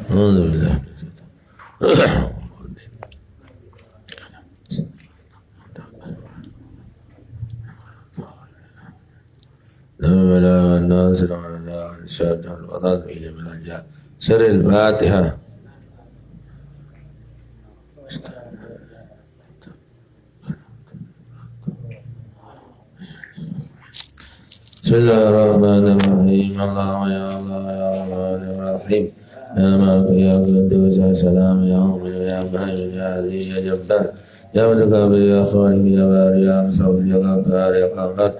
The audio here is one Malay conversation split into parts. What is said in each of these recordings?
أعوذ بالله. ولا والناصر ولا الشاطر والوضع فيه من الجاه سر الفاتحة. بسم الله الرحمن الرحيم. اللهم يا الله يا رحمن يا رحيم يا مالك يا قدوس يا سلام يا مؤمن يا مهيمن يا عزيز يا جبار يا متكبر يا خالق يا باري يا مصور يا غفار يا قهار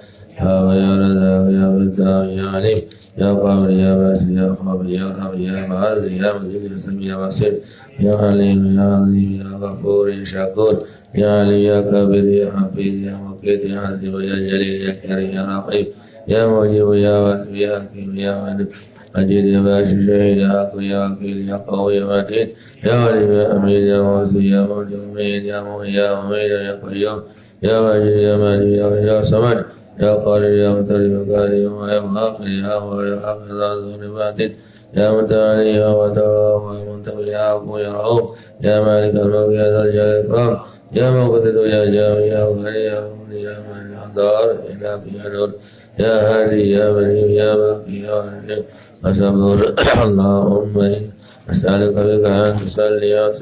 يا رزاق يا فتاح يا عليم يا قابل يا باسل يا خابر يا قوي يا معز يا مذل يا سميع يا بصير يا حليم يا عظيم يا غفور يا شكور يا علي يا كبير يا حفيظ يا مقيت يا حسيب يا جليل يا كريم يا رقيب يا مجيب يا واسع يا حكيم يا مدد مجيد يا باشر شهيد يا حق يا وكيل يا قوي يا متين يا ولي يا حميد يا موسي يا مولي يا مميت يا مهي يا مميت يا قيوم يا واجد يا مالي يا صمد يا قادر يا متري يا قادر يا مؤخر يا أول يا حافظ يا ظلمات يا متعالي يا متوى يا منتقي يا عفو يا رؤوف يا مالك الملك يا ذا الجلال والإكرام يا مقتدر يا جامع يا ولي يا مولي يا مالك يا دار يا يا نور يا هادي يا بني يا باقي يا عليم وصبر. اللهم إن أسألك بك أن تصلي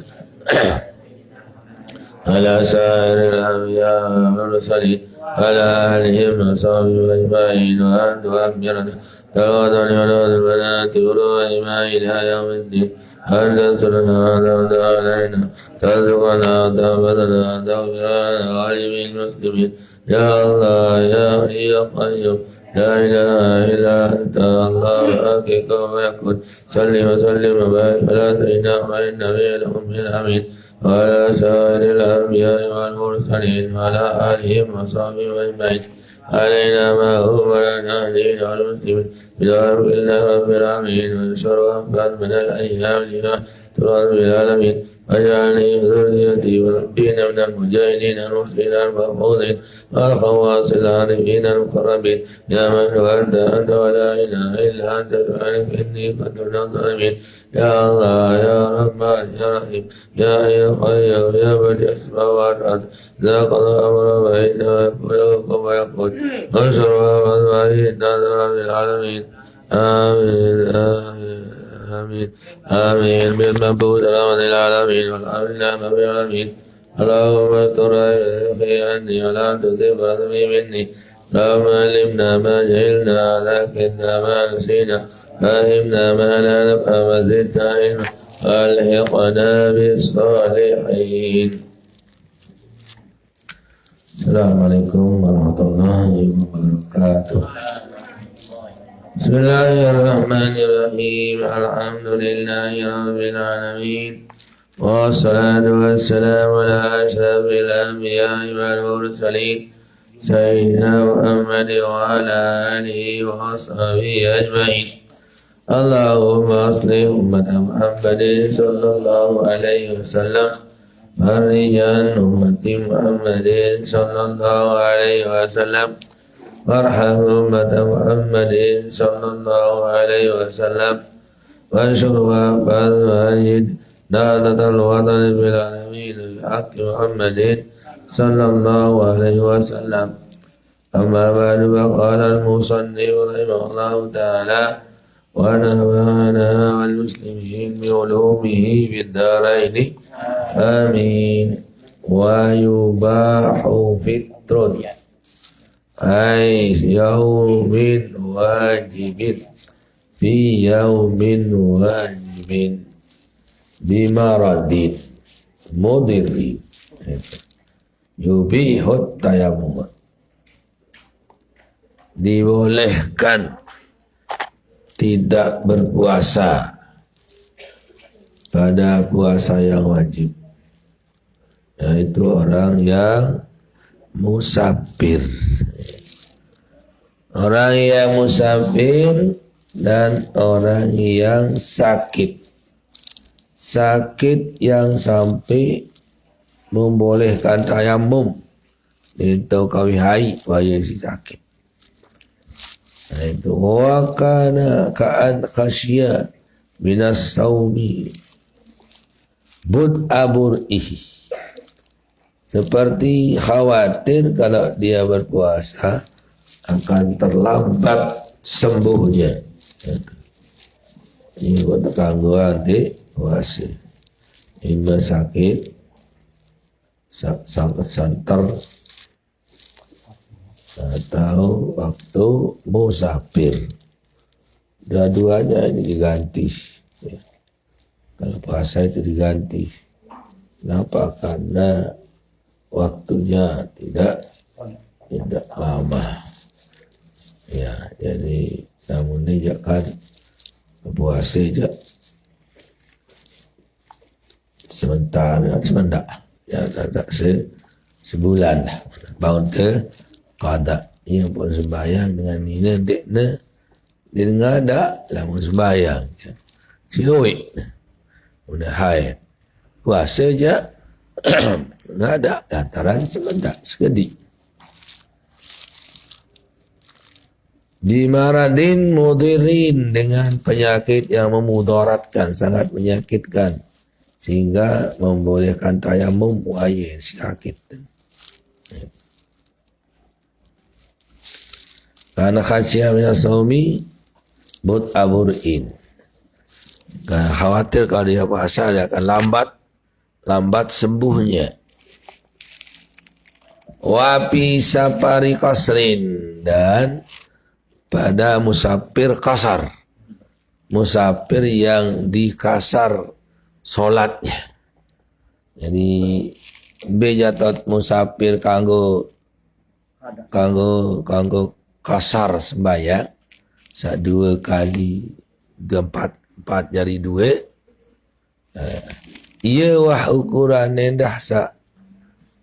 على سائر الأنبياء والمرسلين على آلهم وصحبهم أجمعين وأن تؤمرنا كالوطن ولوط البنات والإيمان إلى يوم الدين أن تنصرنا وتمن علينا ترزقنا وتحفظنا وتغفر لنا ولجميع المسلمين يا الله يا حي يا قيوم لا إله إلا أنت الله حقيقة ويكون صل وسلم وبارك على سيدنا والنبي الأمي الأمين وعلى سائر الأنبياء والمرسلين وعلى آلهم وصحبهم أجمعين علينا ما هو ولنا دين والمسلمين بدعاء الله رب العالمين ويسر أنفاس من الأيام لما تراد بالعالمين واجعلني وذريتي وربين من المجاهدين المحسنين المحفوظين والخواص العارفين المقربين يا من هو أنت ولا إله إلا أنت سبحانك إني كنت من الظالمين يا الله يا رحمن يا رحيم يا حي يا قيوم يا بديع السماوات والأرض ذا قضى أمر فإنه يكون ويكون وانصر وأحفظ وأيد ناصر رب العالمين آمين آمين آمين آمين بالمبعوث رحمة العالمين والحمد لله رب العالمين. اللهم استر أخي عني ولا تصب رسمي مني. اللهم علمنا ما جهلنا ذاكرنا ما نسينا فهمنا ما لا نفهم وزدنا علما والحقنا بالصالحين. السلام عليكم ورحمة الله وبركاته. بسم الله الرحمن الرحيم. الحمد لله رب العالمين والصلاة والسلام على أشرف الأنبياء والمرسلين سيدنا محمد وعلى آله وصحبه أجمعين. اللهم أصلح أمة محمد صلى الله عليه وسلم فرج عن أمة محمد صلى الله عليه وسلم وارحم أمة محمد صلى الله عليه وسلم وانشر واحفظ وأيد نهضة الوطن في العالمين بحق محمد صلى الله عليه وسلم. أما بعد فقال المصنف رحمه الله تعالى ونفعنا والمسلمين بعلومه في الدارين آمين. ويباح فطر أي يوم واجب في يوم واجب بمرض مضر yubihut tayammum, dibolehkan tidak berpuasa pada puasa yang wajib, yaitu orang yang musafir. Orang yang musafir dan orang yang sakit. Sakit yang sampai membolehkan tayamum itu kawihai wajib si sakit. Nah itu wakana kaan khasya minas saumi bud'abur'ihi, seperti khawatir kalau dia berpuasa akan terlambat sembuhnya. Ini buat gangguan di puasa, ini sakit sangat santer atau waktu musafir. Dua-duanya ini diganti. Ya. Kalau puasa itu diganti. Kenapa? Karena waktunya tidak lama. Ya, jadi namun ini kan puasa aja sebentar ya tak sebulan bangun ke qada yang pun sembahyang dengan ini dekne dia dengar ada lama sembahyang sinuit udah haid puasa aja nggak ada lantaran sebentar sekedi. Bimaradin mudirin, dengan penyakit yang memudaratkan, sangat menyakitkan, sehingga membolehkan tayamum wajib sakit. Karena khasyah min as-saumi bud'abur'in, karena khawatir kalau dia puasa dia akan lambat sembuhnya. Wapi sapari kasrin, dan pada musafir kasar, musafir yang dikasar solatnya. Jadi bejatot musafir kanggo kasar sembahyang sak 2 kali 4 jari 2. Ia wah ukuran nendah sak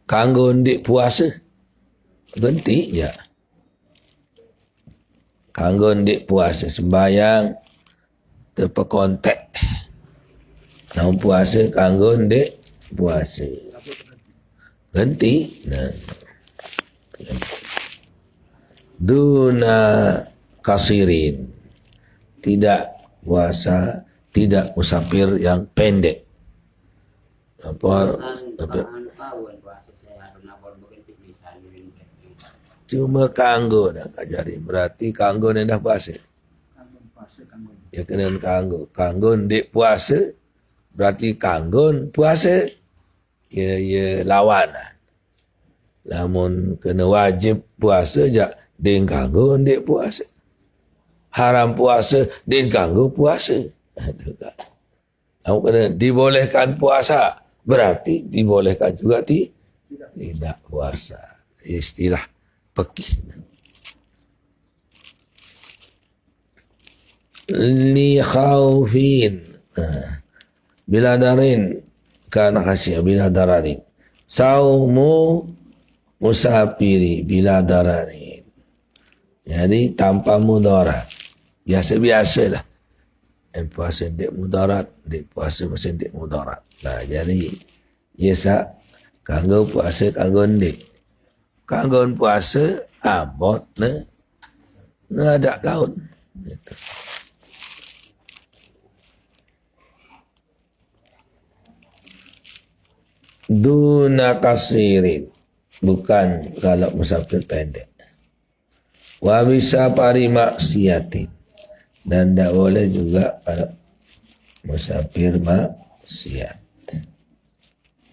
kanggo ndik puasa ganti ya. Kanggo ndik puasa sembahyang terpekontek. Namun puasa kanggo ndik puasa ganti. Nah. Duna kasirin, tidak puasa, tidak musafir yang pendek. Cuma kanggo dah kajari, berarti kanggo ni dah puasa. Ya kena kanggo ndik puasa, berarti kanggo puasa. Ya lawanan. Namun kena wajib puasa je din kanggo ndik puasa. Haram puasa din kanggo puasa. Kamu kena dibolehkan puasa, berarti dibolehkan juga tidak puasa. Istilah fikih. Li khaufin bila darin kana khasyah bila dararin. Saumu musafiri bila dararin. Jadi tanpa mudarat. Biasa-biasalah. Dan puasa tidak mudarat, tidak puasa masih tidak mudarat. Nah, jadi biasa kanggo puasa kanggo ndik. Kanggo puasa abot ada laut. Gitu. Duna kasirin, bukan kalau musafir pendek. Wa bisa pari maksiatin, dan tidak boleh juga kalau musafir maksiat.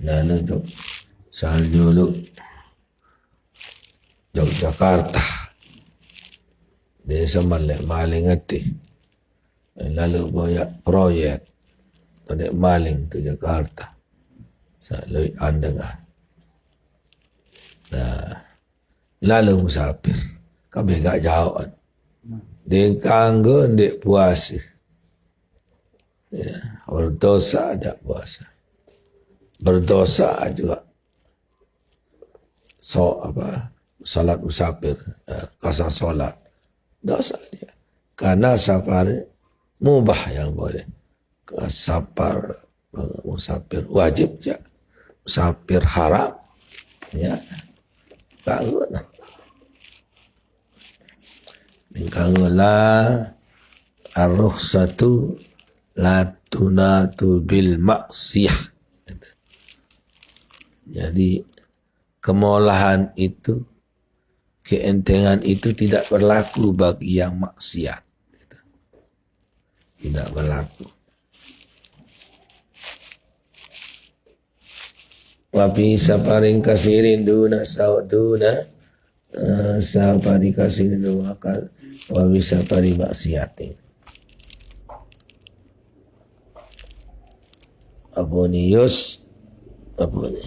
Nah, untuk Saljulu Yogyakarta, desa maling ngerti, lalu banyak proyek ada maling ke Jakarta, selalu andengar. Nah, lalu musafir, kami gak jauh, dia kanggo ndik puasa, ya, berdosa ada puasa, berdosa juga. Salat musafir, kasar salat, dosa dia. Karena safar mubah yang boleh. Safar musafir wajib ya. Musafir haram, ya. Kanggo nah. Kanggo la ar-rukhsatu la tunatu bil maksiyah. Jadi kemolahan itu, keentengan itu tidak berlaku bagi yang maksiat. Tidak berlaku. Wapi saparing kasirin duna sauduna sapari kasirin duna wapi sapari maksiatin. Apa ni yus? Apa ni?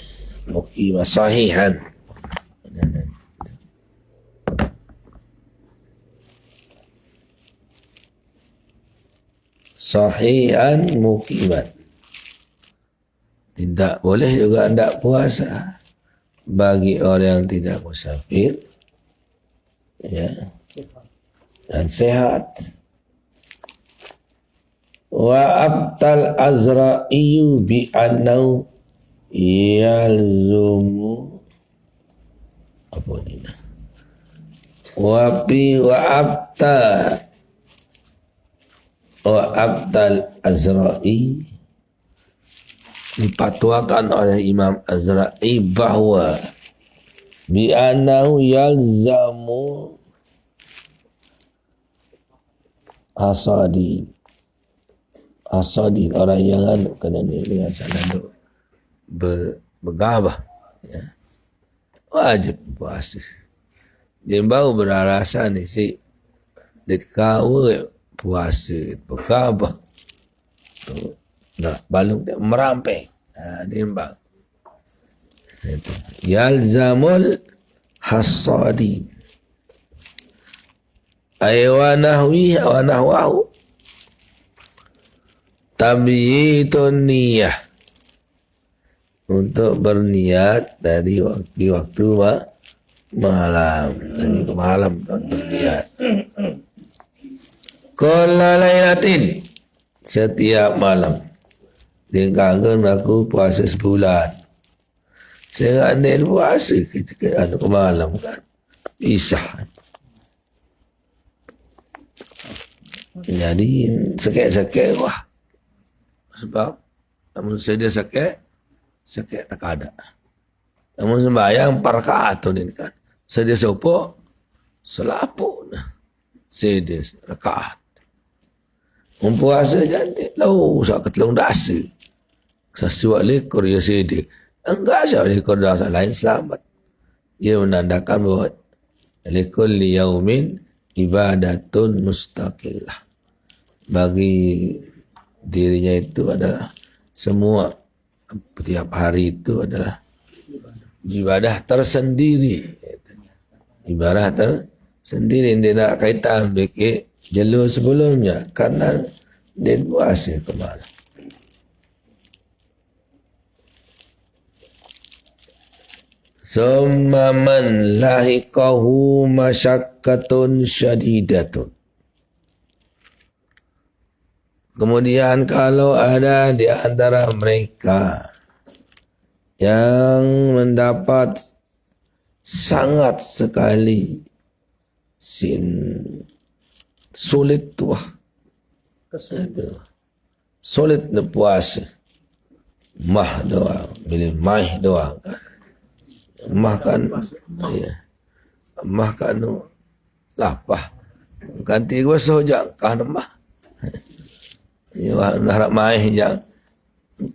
Muqimah sahihan. Sahihan muqimat. Tidak boleh juga tidak puasa bagi orang yang tidak musafir, ya, dan sehat. Wa abtal azra'iyu bi annau yalzumu apa ini? Wa abtal azra'i dipatwakan oleh Imam Azra'i bahwa bi annahu yalzamu hasadin orang yang kena dengan sana bergabah, ya, wajib puasa. Dia baru beralasan ni si dikawa puasa bergabah nak balung dia meramping. Dia bang yalzamul hasadin ay wa nahwahu tabyitun niyah, untuk berniat dari waktu malam, dari malam berniat. Kulla lailatin, setiap malam. Dia kangen aku puasa sebulan. Saya andai puasa ketika ke malam kan. Pisah. Jadi sakit-sakit wah. Sebab namun sedia sakit tak ada. Namun sembahyang parakaat tu ni kan. Sedia sopo selapuk nah. Sedia rakaat. Mempuasa jantik lau sak ketelung dasa. Sesuatu lekor ya sedia. Enggak sah lekor dasa lain selamat. Ia menandakan bahawa lekor liyaumin ibadatun mustaqillah. Bagi dirinya itu adalah semua setiap hari itu adalah ibadah tersendiri. Ibadah tersendiri, dia nak kaitan dengan jalur sebelumnya karena dia puasa kemarin. Summa man lahiqahu masyaqqatun syadidatun. Kemudian kalau ada di antara mereka yang mendapat sangat sekali sulit tuah, sulit nak puasa, mah doang, bila mah doang kan, mah kan, ya, mah kan lapah, ganti gua sojak kan mah. Ya, harap mai yang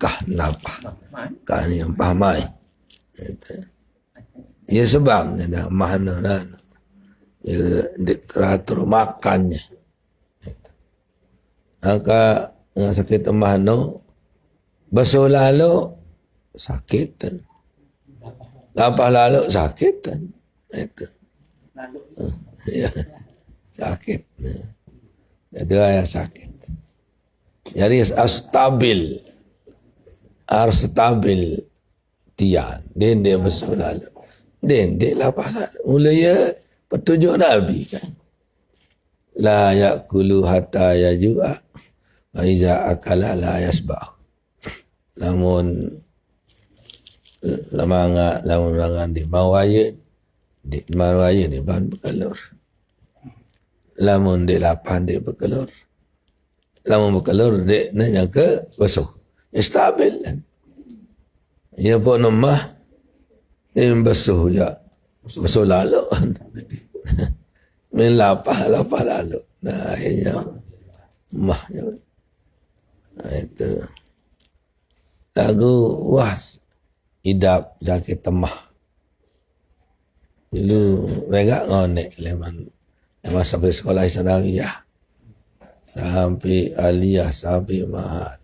kah lapah, kah yang pahmai. Ya sebab dia mahana dan teratur makannya. Angka sakit mahano, basuh lalu sakitan, lapah lalu sakitan. Itu, ya sakit. Ada yang sakit. Jadi harus stabil dia bersolat. Dia lapar. Mula ya petunjuk Nabi kan. La yakulu hatta yajua wa iza akala la yasbah. Lamun lamun di mawaya di ban berkelur. Lamun di lapan di berkelur. lama berkelur dek nanya ke basuh. Stabil. Ia pun nomah dia basuh ya. Basuh lalu. Main lapah lalu. Nah akhirnya mah itu lagu was idap sakit temah. Dulu mereka ngonek leman sampai sekolah Islamiyah. Sampai aliyah, sampai mahat.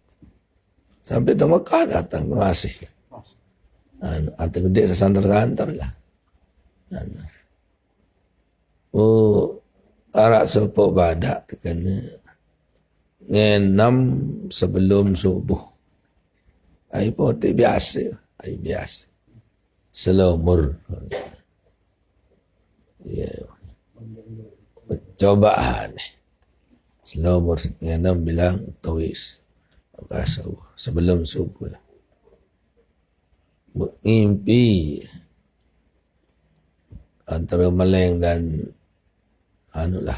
Sampai ke Mekah datang masih. Atau gede sesantar-santar lah. Oh, arak sopok badak terkena ngenam sebelum subuh. Air putih biasa. Air biasa. Selumur. Ya. Cobaan. Selumur ngenam bilang tawis. Maka subuh. Sebelum subuh lah. Mimpi antara meleng dan anulah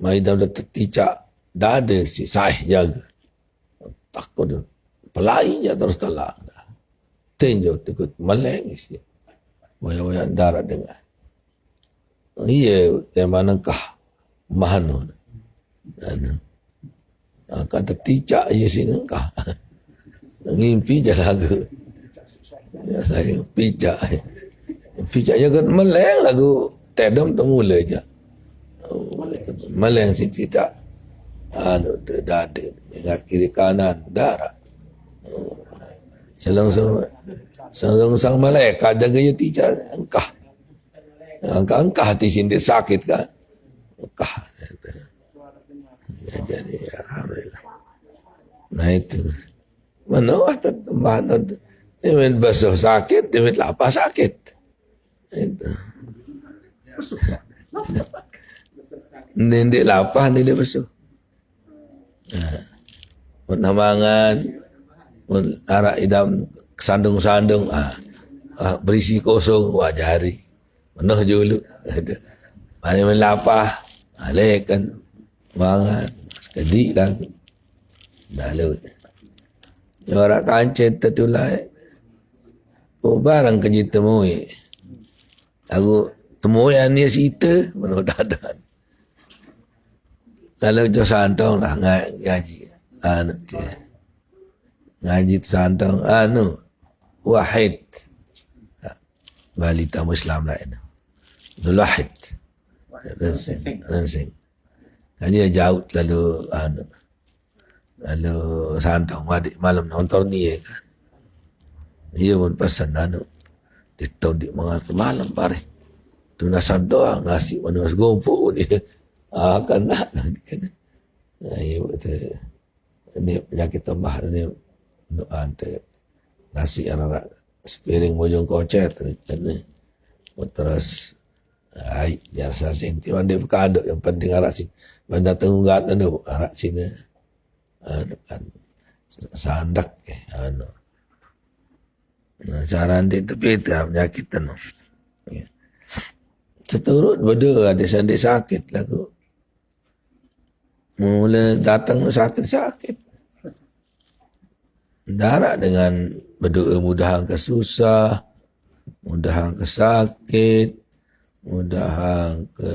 mai dah terticak dah ada si sahih jaga takut pelai je terus telah tinjau tekut meleng isi waya-waya darat dengar iya temanakah mahanu anu akan terticak je sini kah ngimpi je lagu ya saya pijak kan meleng lagu tedam tu mula je meleng si tidak dada ingat kiri kanan darat selang malaikat jaga je tidak engkah hati sini sakit kan engkah jadi alhamdulillah nah itu mana dia basuh sakit, dia lapar sakit. Itu. Dia lapar, dia basuh. Namangan, arak idam, sandung-sandung, berisi kosong, wajari. Penuh julu. Mana lapar, alik kan, mangan, sekedik lagi. Lalu, orang kancet tertulai. Oh barang kerja temui. Aku temui ni cerita menurut dadan. Kalau jo santong lah ngaji. Ngaji santong wahid. Balita Muslim lain. Dul wahid. Lansing. Ngaji jauh lalu lalu santong malam nonton ni kan. Ia pun pesan dia tahu di mengatur malam pare. Tu nasa doa ngasih mana mas gompuk ni. Akan nak kan. Ia betul. Ini penyakit tambah ni ante nasi anak sepiring mojong kocet kan ni. Terus ya sasin ti mandi berkaduk yang penting arak sini. Benda tenggat tu arak sini. Kan sandak cara nanti tepi dalam penyakit tu. Seturut berdua ada sandik sakit lagu. Mula datang sakit. Darat dengan berdoa mudahan ke susah, mudahan ke sakit, mudahan ke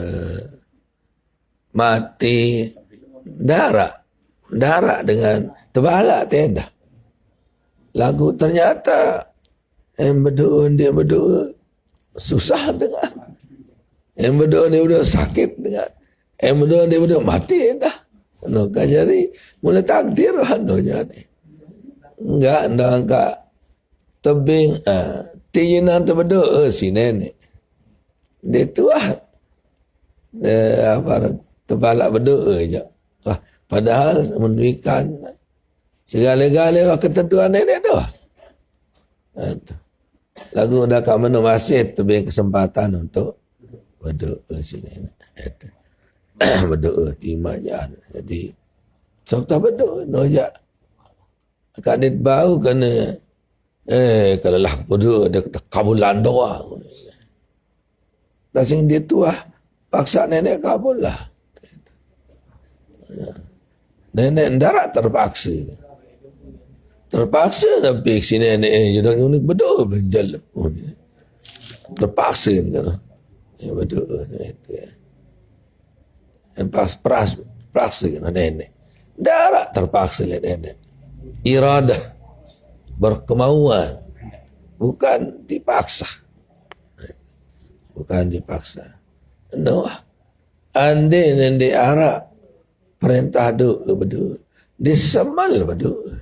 mati. Darat dengan terbalak tiada. Lagu ternyata yang dia berdoa susah dengar. Yang berdoa dia berdoa sakit dengar. Yang berdoa dia berdoa mati dah. Kan jadi mula takdir handonya ni. Enggak angkat tebing tijinan tu berdoa si nenek. Dia tuah terbalak berdoa je. Padahal memberikan segala-galanya ketentuan nenek tu. Lagu dah kat mana masih tebing kesempatan untuk berdoa sini. Berdoa timah jalan. Jadi serta berdoa nojak. Kadit bau kena kalau lah berdoa dia kata kabulan doa. Tak sing dia tua paksa nenek kabul lah. Nenek darat terpaksa. Terpaksa tapi si nenek dia unik betul berjalan. Terpaksa kan. Ya betul itu ya. Yang terpaksa kan nenek. Darat terpaksa nenek. Iradah berkemauan bukan dipaksa. Bukan dipaksa. No. Ande nenek arak perintah duk betul. Disemal betul.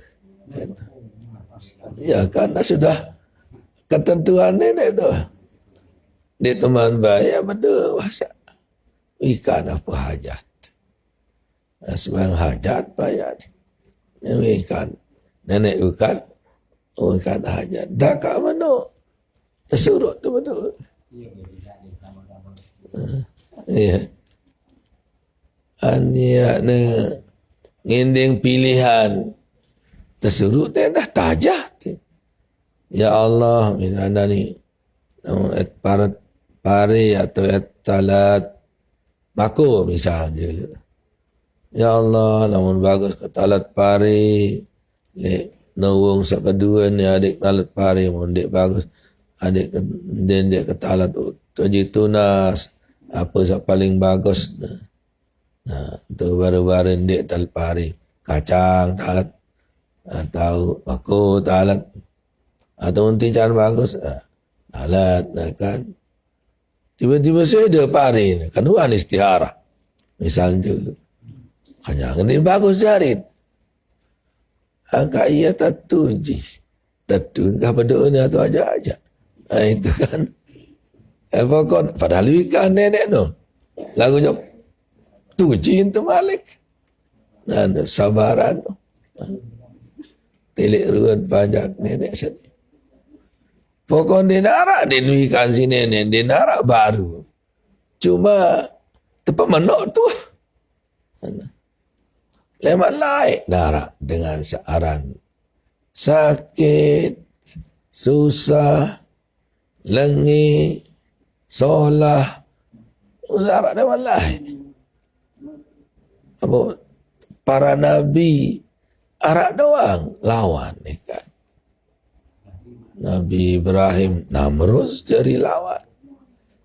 Ya karena sudah ketentuan nenek tu. Di teman bayar betul masa ikan apa hajat. Sebarang hajat bayar. Ikan nenek ikan ikan hajat. Dah kat mana? Tersurut tu betul. Ya. Ania ne nginding pilihan tersurut dah tajah. Ya Allah, misalnya ni pari atau talat mako misalnya. Ya Allah, namun bagus ke talat pari. Lek nawung kedua ni adik talat pari mun dek bagus. Adik dia ke talat tuji tunas apa yang paling bagus. Nah, itu baru-baru dek talat pari. Kacang talat atau mako talat atau unti jangan bagus talat kan. Tiba-tiba saya ada pari ni. Kedua ni istihara. Misalnya hanya ini bagus jarit. Angka ia tatuji. Tatu kah berdoanya tu aja. Itu kan. Pokok padahal ikan nenek tu. Lagu jawab. Tuji itu malik. Dan sabaran tu. Telik ruan pajak nenek sendiri. Pokok dia narak dia ikan si nenek. Dia narak baru. Cuma tepat menok tu. Lemak laik narak dengan searan. Sakit, susah, lengi, solah. Narak lemak laik. Apa? Para nabi arak doang lawan ni kan. Nabi Ibrahim Namrus jadi lawan.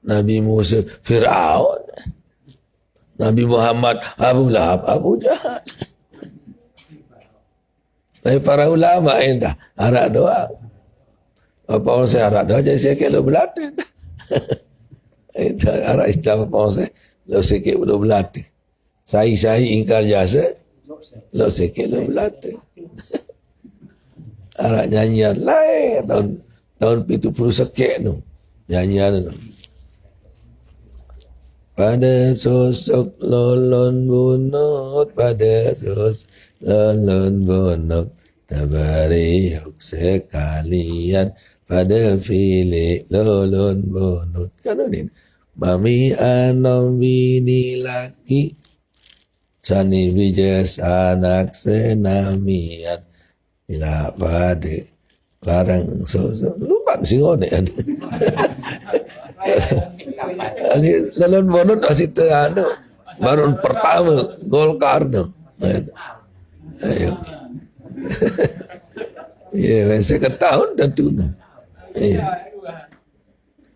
Nabi Musa Fir'aun. Nabi Muhammad Abu Lahab Abu Jahal. Tapi para ulama entah arak doang. Apa orang saya arak doang jadi sikit lo berlatih. Itu arak Islam apa orang saya lo sikit lo berlatih. Saya ingkar jasa lo sikit lo berlatih. Arak nyanyian lain tahun 70 sekek tu nyanyian tu. Pada sosok lolon bunut, pada sosok lolon bunut, tabariuk sekalian pada filik lolon bunut. Kan ni mami anom bini laki sani bijas anak senamian. Bila pada barang sosok lupa singo ni ada. Ini laluan bonut masih terano baru pertama Golkar tu. Ayo. Ya, saya tahun tentu. Ya.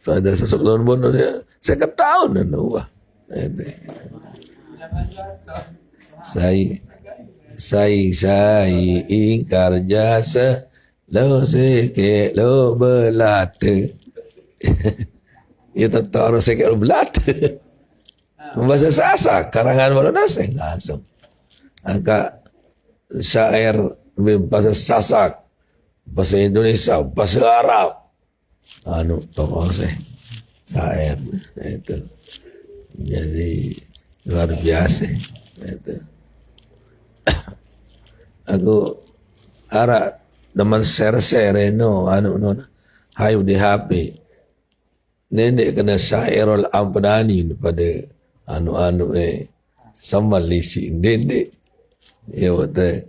Pada sosok laluan bonut ya, saya tahun dan wah. Saya ingkar jasa lo sikit lo belata. Ya tetap orang sikit lo belata. Bahasa Sasak karangan Maulana Nasir langsung. Agak syair bahasa Sasak, bahasa Indonesia, bahasa Arab. Tokoh saya syair itu. Jadi luar biasa itu. Aku arak teman share-share no hayu di HP. Nenek kena syairul Abdani pada samalisi nenek. Ya betul.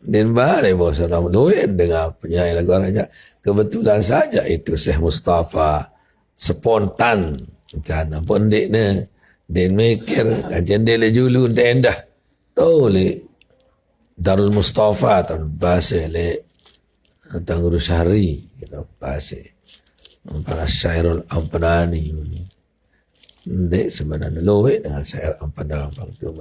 Dan bahaya bahasa nama duit dengan penyanyi lagu raja. Kebetulan saja itu Syekh Mustafa spontan macam pun dek ne. Dan mikir kajian dia le julu tendah. Tole Darul Mustafa tan bahasa le Tangguru Syahri kita bahasa para syairul ampanani ini ndek sebenarnya loe dengan syair ampanani itu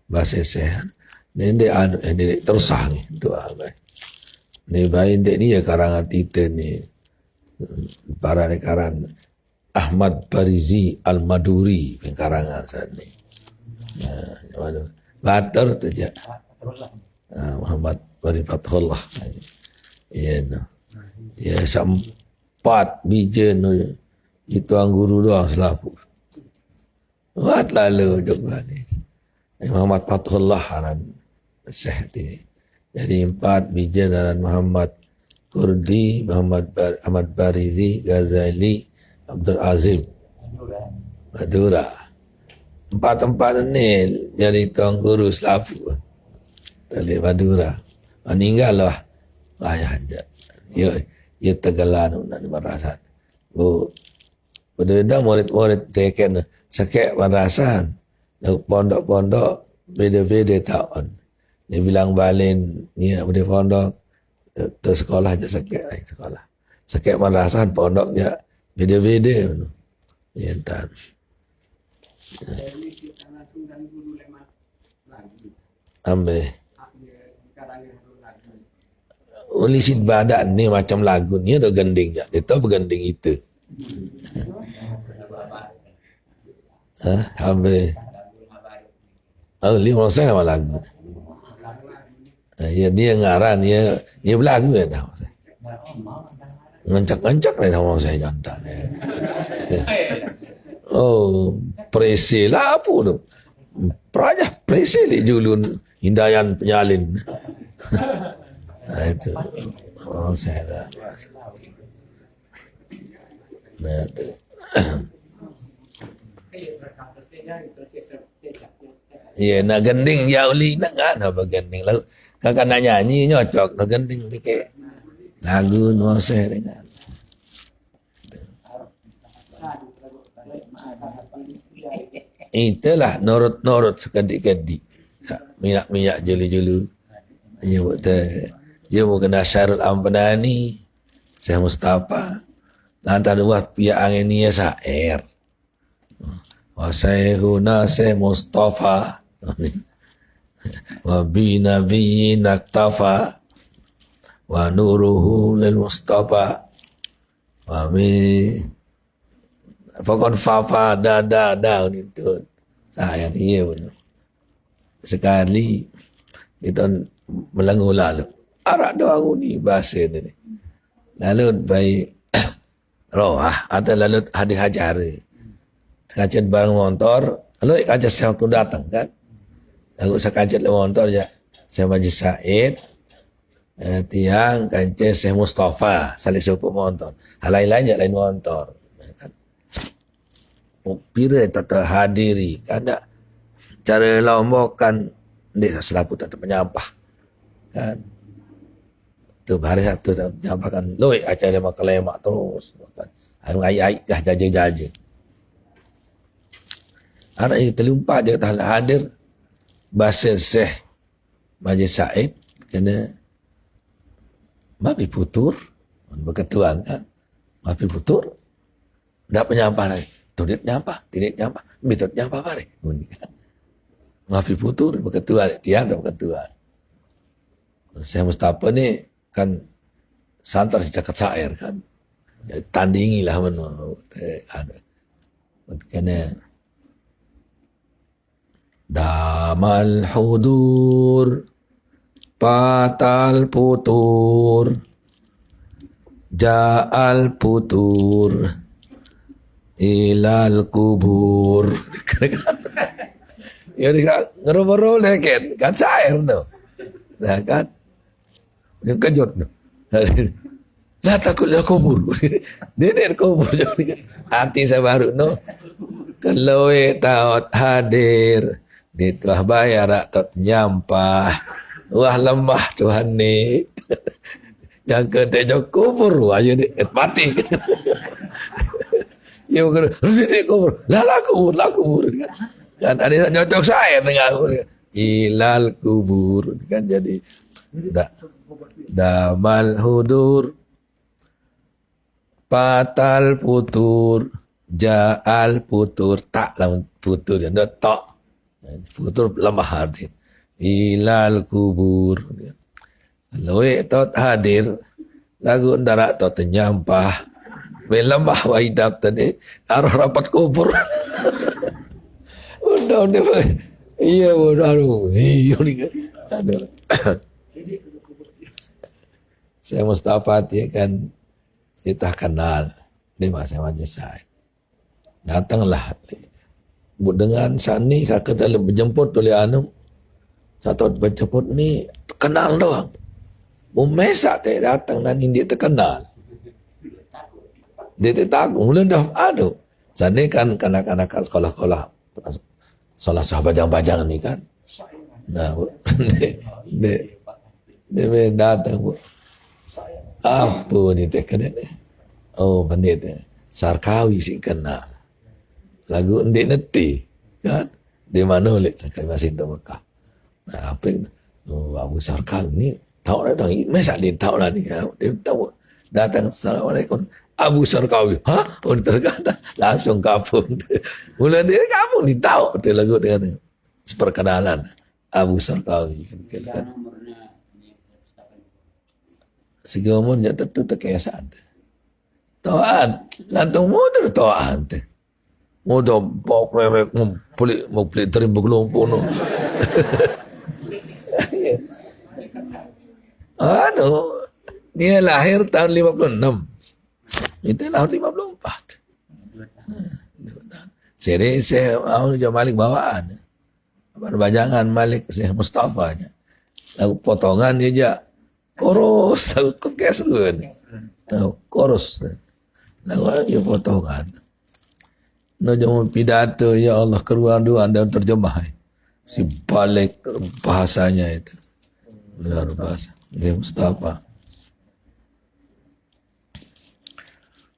bahasa sehat ndek anu ndek terusah ni tu apa ni bayi ndek ni ya karangan tite ni para karan Ahmad Barizi Al-Maduri karangan saat ni Batar tu je Muhammad Bari Fathullah ya no ya sempat biji no itu angguru doang selapu buat lalu juga ni Muhammad Fathullah haran Syekh ni jadi 4 biji dan Muhammad Kurdi Ahmad Barizi Ghazali Abdul Azim Madura 4 ni jadi tuan guru selapu tali Madura meninggal lah ayah aja ya Tegalan nak merasan benda murid-murid teken sakit merasan pondok-pondok beda-beda tahun dia bilang balin ni di pondok tu sekolah je sakit merasan pondok je beda-beda ya tak ambil Ulisid badan ni macam lagu ni atau gending je. Dia tahu bergending itu. Ambil. Lima saya sama lagu. Ya dia ngaran dia berlagu kan tahu saya. Ngancak-ngancak lah sama saya jantan. Oh, presi lah apa tu? Prajah presi li julun hindayan penyalin. Itu saya dah itu ya nak gending ya uli nak ada bergending lalu kakak nak nyanyi nyocok nak gending dikit lagu nuasa dengan itulah norot sekedik-kedik minyak jeli-jeli ya betul. Dia kena Syarul Ampanani, Syekh Mustafa, lantar buat pihak angin ni syair. Wa Syekhuna Syekh Mustafa, wa bi nabiyyin aktafa, wa nuruhu lil Mustafa, wa bi fakon fafa da itu saya dia pun sekali kita melangu lalu. Arak doa aku ni bahasa ni. Lalu baik roh atau lalu hadir hajar. Kajian barang motor, lalu kajian saya tu datang kan. Lalu saya kajian motor je. Saya Majlis Said, tiang kajian Syekh Mustafa, saling sepupu motor. Hal lain-lain je lain motor. Kan? Pira tak hadiri, kada cara lombokan ni selaku tak penyampah. Kan? Tu hari satu nyampakan loi acara makalemak terus kan ai dah jaja anak yang terlupa je tak hadir bahasa Syekh Majlis Said kena mapi putur berketuan kan mapi putur dak penyampah lagi tidak nyampah bitot nyampah pare mapi putur berketuan tiang dak berketuan Syekh Mustafa ni kan santar sejak syair kan tandingi lah mana kena damal hudur patal putur ja'al putur ilal kubur ya dia ngeru-ngeru leket kan syair tu dah kan yang kejut lah takutlah kubur dia kubur hati saya baru no kalau taot hadir di tuah bayar tak nyampah wah lemah Tuhan ni yang kedua kubur aja ni mati ya kubur lah kubur kan ada nyocok saya dengan aku ilal kubur kan jadi damal hudur patal putur jaal putur tak lah putur dan tak putur lemah hadir ilal kubur loe tot hadir lagu ndara tot nyampah lemah waidap tadi arah rapat kubur udah iya aduh iya nih aduh saya Mustafa dia kan kita kenal di masa saya datanglah dengan sani kakak dalam menjemput oleh anu satu menjemput ni kenal doang mau mesak teh datang dan dia terkenal dia takut mula dah aduh sani kan kanak-kanak sekolah-sekolah salah bajang-bajang ni kan nah dia datang bu apa ni teh kena ni oh bandit Sarkawi sih kenal lagu ndek neti kan di mana oleh Sarkawi masih tu Mekah nah apa oh Abu Sarkawi ni tahu dah dah masa dia tahu lah ni dia tahu datang assalamualaikum Abu Sarkawi oh terkata langsung kapung mula dia kapung dia tahu tu lagu dia kata seperkenalan Abu Sarkawi kan segi umurnya tentu terkesan tawaan lantung motor tawaan tu motor bawa premek mau beli terima gelompong no anu dia lahir tahun 56 itu lahir 54 saya mau Malik bawaan berbajangan Malik Syekh Mustafa nya lagu potongan dia aja koros lagu kayak seru tahu koros lagu dia potongan no jamu pidato ya Allah keruan dua anda terjemah si balik bahasanya itu luar biasa Syekh Mustafa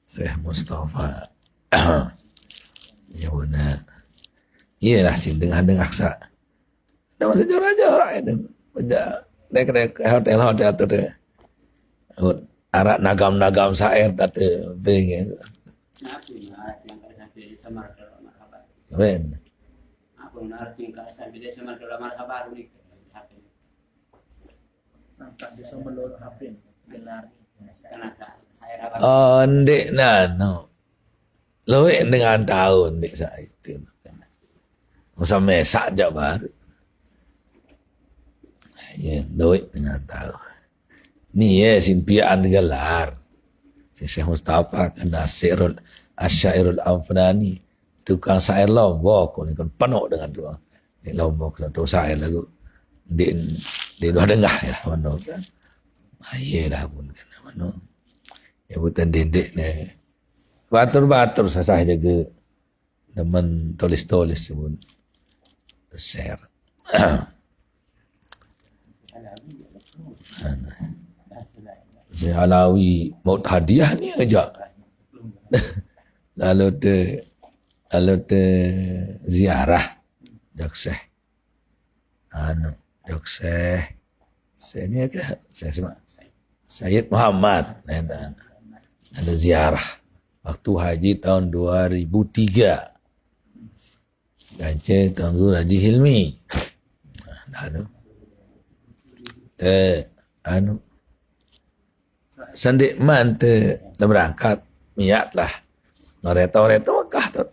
Syekh Mustafa ya benar iyalah sih dengan aksa nama sejarah itu dek hotel tu deh arak nagam sair tatu pengen ben apa arti kalau sampai desa Mandala marhabar ni nampak desa Mandala hapin gelar kenapa saya rapat oh ndek no loe dengan tahun ndek saya itu masa mesak je baru ya loe dengan tahu ni simpian gelar Syekh Mustafa kena Asyairul Anfani tukang syair Lombok ni kan penuh dengan tu di Lombok satu syair lagu di luar dengah ya mana kan ayelah pun kan mana ya bukan dendek ni batur sasah jaga demen tulis pun share si Alawi mau hadiah ni aja lalu te ziarah jakse jakse saya ke saya sama Sayyid Muhammad ada ziarah waktu haji tahun 2003 Gance Tangguh Haji Hilmi sandik man te berangkat miat lah Noreta Mekah tu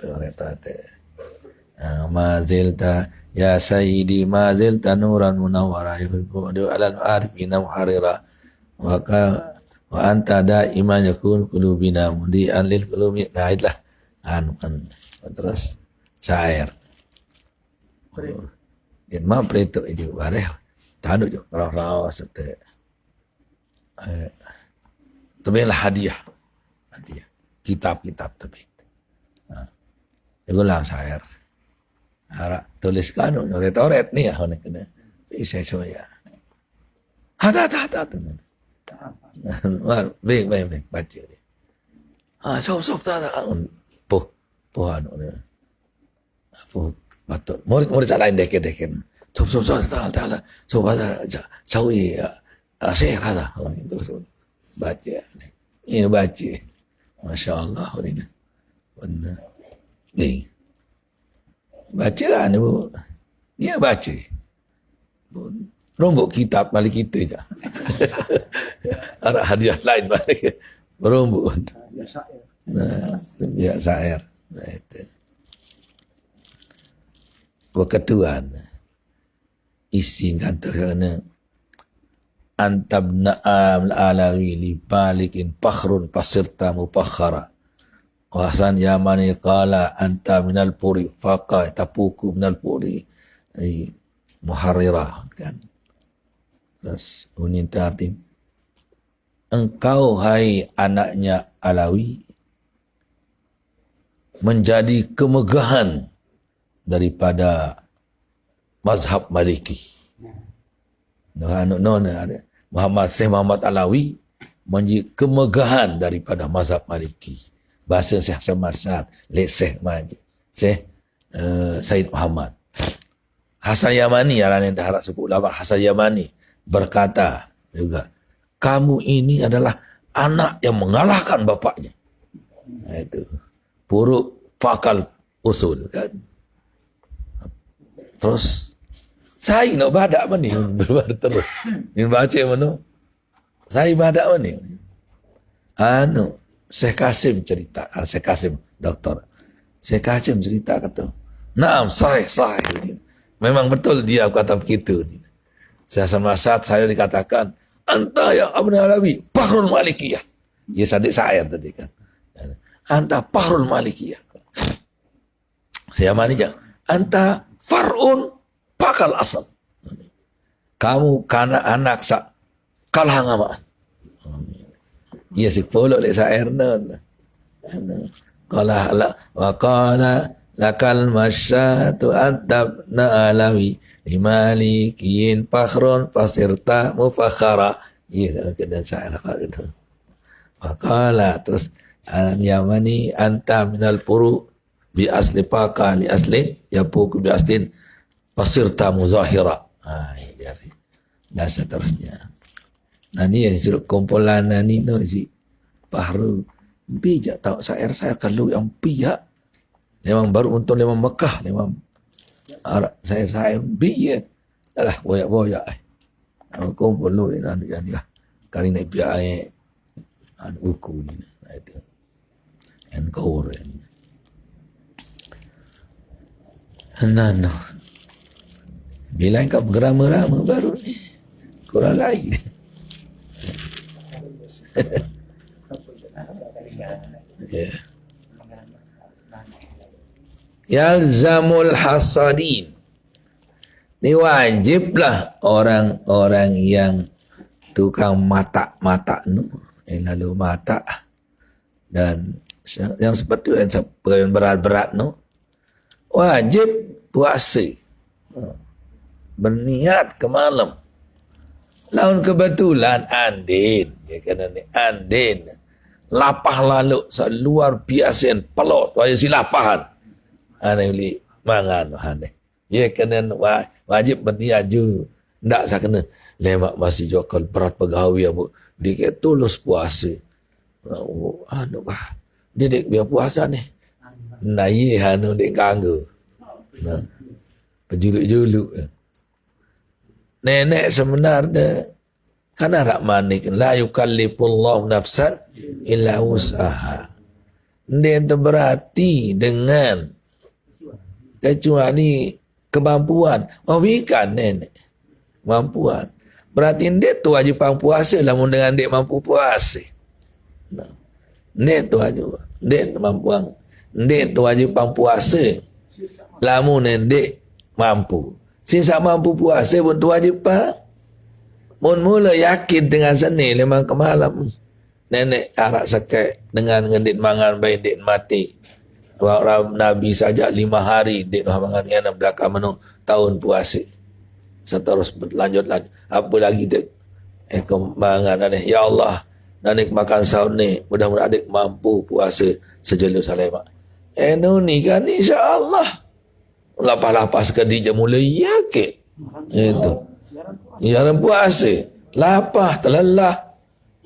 mazilta ya sayyidi mazilta nuran munawwara yuhibbu alal arifina muharrira wa anta daiman yakun qulubina mudian lil qulubi naidlah terus syair dia mah preto itu bare tanu jo raw sete tebelah hadiah kitab tebet igulah syair ara tuliskan toret nih ya honek kena bisa soya hata baik baca dia sok tak po anu apa patut murid-murid lain deken Ta'ala sawi saya kata terus baca ini baca Masya Allah ini benar ni bacaan ibu dia baca rombok kitab balik kita je ada hadiah lain balik rombok ya syair itu ketuan isi kata antabna al-alawi li balikin pakhrun pasirta mupakhara wa hasan yamani qala anta minal puri faqa tapuku minal puri muharrirah kan. Terus uninta arti engkau hai anaknya Alawi menjadi kemegahan daripada mazhab Maliki. Syekh Muhammad Alawi menjadi kemegahan daripada mazhab Maliki. Bahasa Syekh Syekh Syekh Majid Syekh Said Muhammad Hasan Yamani yang harap sebut lama. Hasan Yamani berkata juga, kamu ini adalah anak yang mengalahkan bapaknya. Itu puruk fakal usul kan. Terus saya nak badak mana ni berbar terus. Ni baca mana? Saya badak mana ni? Syekh Kasim cerita, Syekh Kasim doktor. Syekh Kasim cerita kata, "Naam, sahih. Memang betul dia kata begitu." Saya sama saat saya dikatakan, "Anta ya Abu Alawi, Fakhrul Malikiyah." Dia sadik saya tadi kan. "Anta Fakhrul Malikiyah." Saya mana "Anta far'un pakal asal." Kamu kana anak sak kalah ngamaan. Ia si follow le syair non. Qala la wa qala lakal masyatu adabna Alawi limalikiyin fakhrun fasirta mufakhara. Ia kena syair itu. Wa qala terus Yamani anta minal puru bi asli paqa li aslin yapuku bi aslin fasirta muzahira. Jadi dan seterusnya. Nah ni yang suruh kumpulan ni no si Fahru bijak tahu saya kalau yang pihak memang baru untuk memang Mekah memang saya bijak dah boyak kumpul lu ini dia kali ni pihak buku ni itu and cover ni no bila engkau berama-rama baru ni kurang lain. Yalzamul hasadin. Ini wajiblah orang-orang yang tukang mata nu, lalu mata dan yang seperti yang berat-berat nu wajib puasa. Berniat ke malam. Laun kebetulan andin, ya kena ni andin. Lapah lalu seluar biasa pelot, wajib si lapahan. Ane uli mangan ane. Ya kena wajib berniat ju. Ndak saya kena lemak masih jokal berat pegawai abu. Dia tulus puasa. Dia biar puasa ni. Nah ye hanu dek ganggu. Nah, pejuluk-juluk. Nenek sebenarnya karena Rahmanik la yukallifullahu nafsan illa wus'aha. Dia itu berarti dengan kecuali kemampuan. Mawikan nenek kemampuan. Berarti dia tu wajib puasa lamun dengan dia mampu puasa. Nah, dia tu wajib. Dia kemampuan. Dia tu wajib puasa lamun dia mampu. Sisa mampu puasa pun tu wajib pak. Mula yakin dengan seni memang ke malam. Nenek arak sakit dengan dit mangan baik dit mati. Nabi saja 5 hari dit mangan dengan belakang menu tahun puasa. Seterus berlanjut. Apa lagi dit kemangan ni. Ya Allah, nanik makan sahur ni. Mudah-mudahan adik mampu puasa sejelur salema. Ni kan insya-Allah. Lapas-lapas ke dia mula yakin. Itu. Iaran puasa. Lapar, terlelah.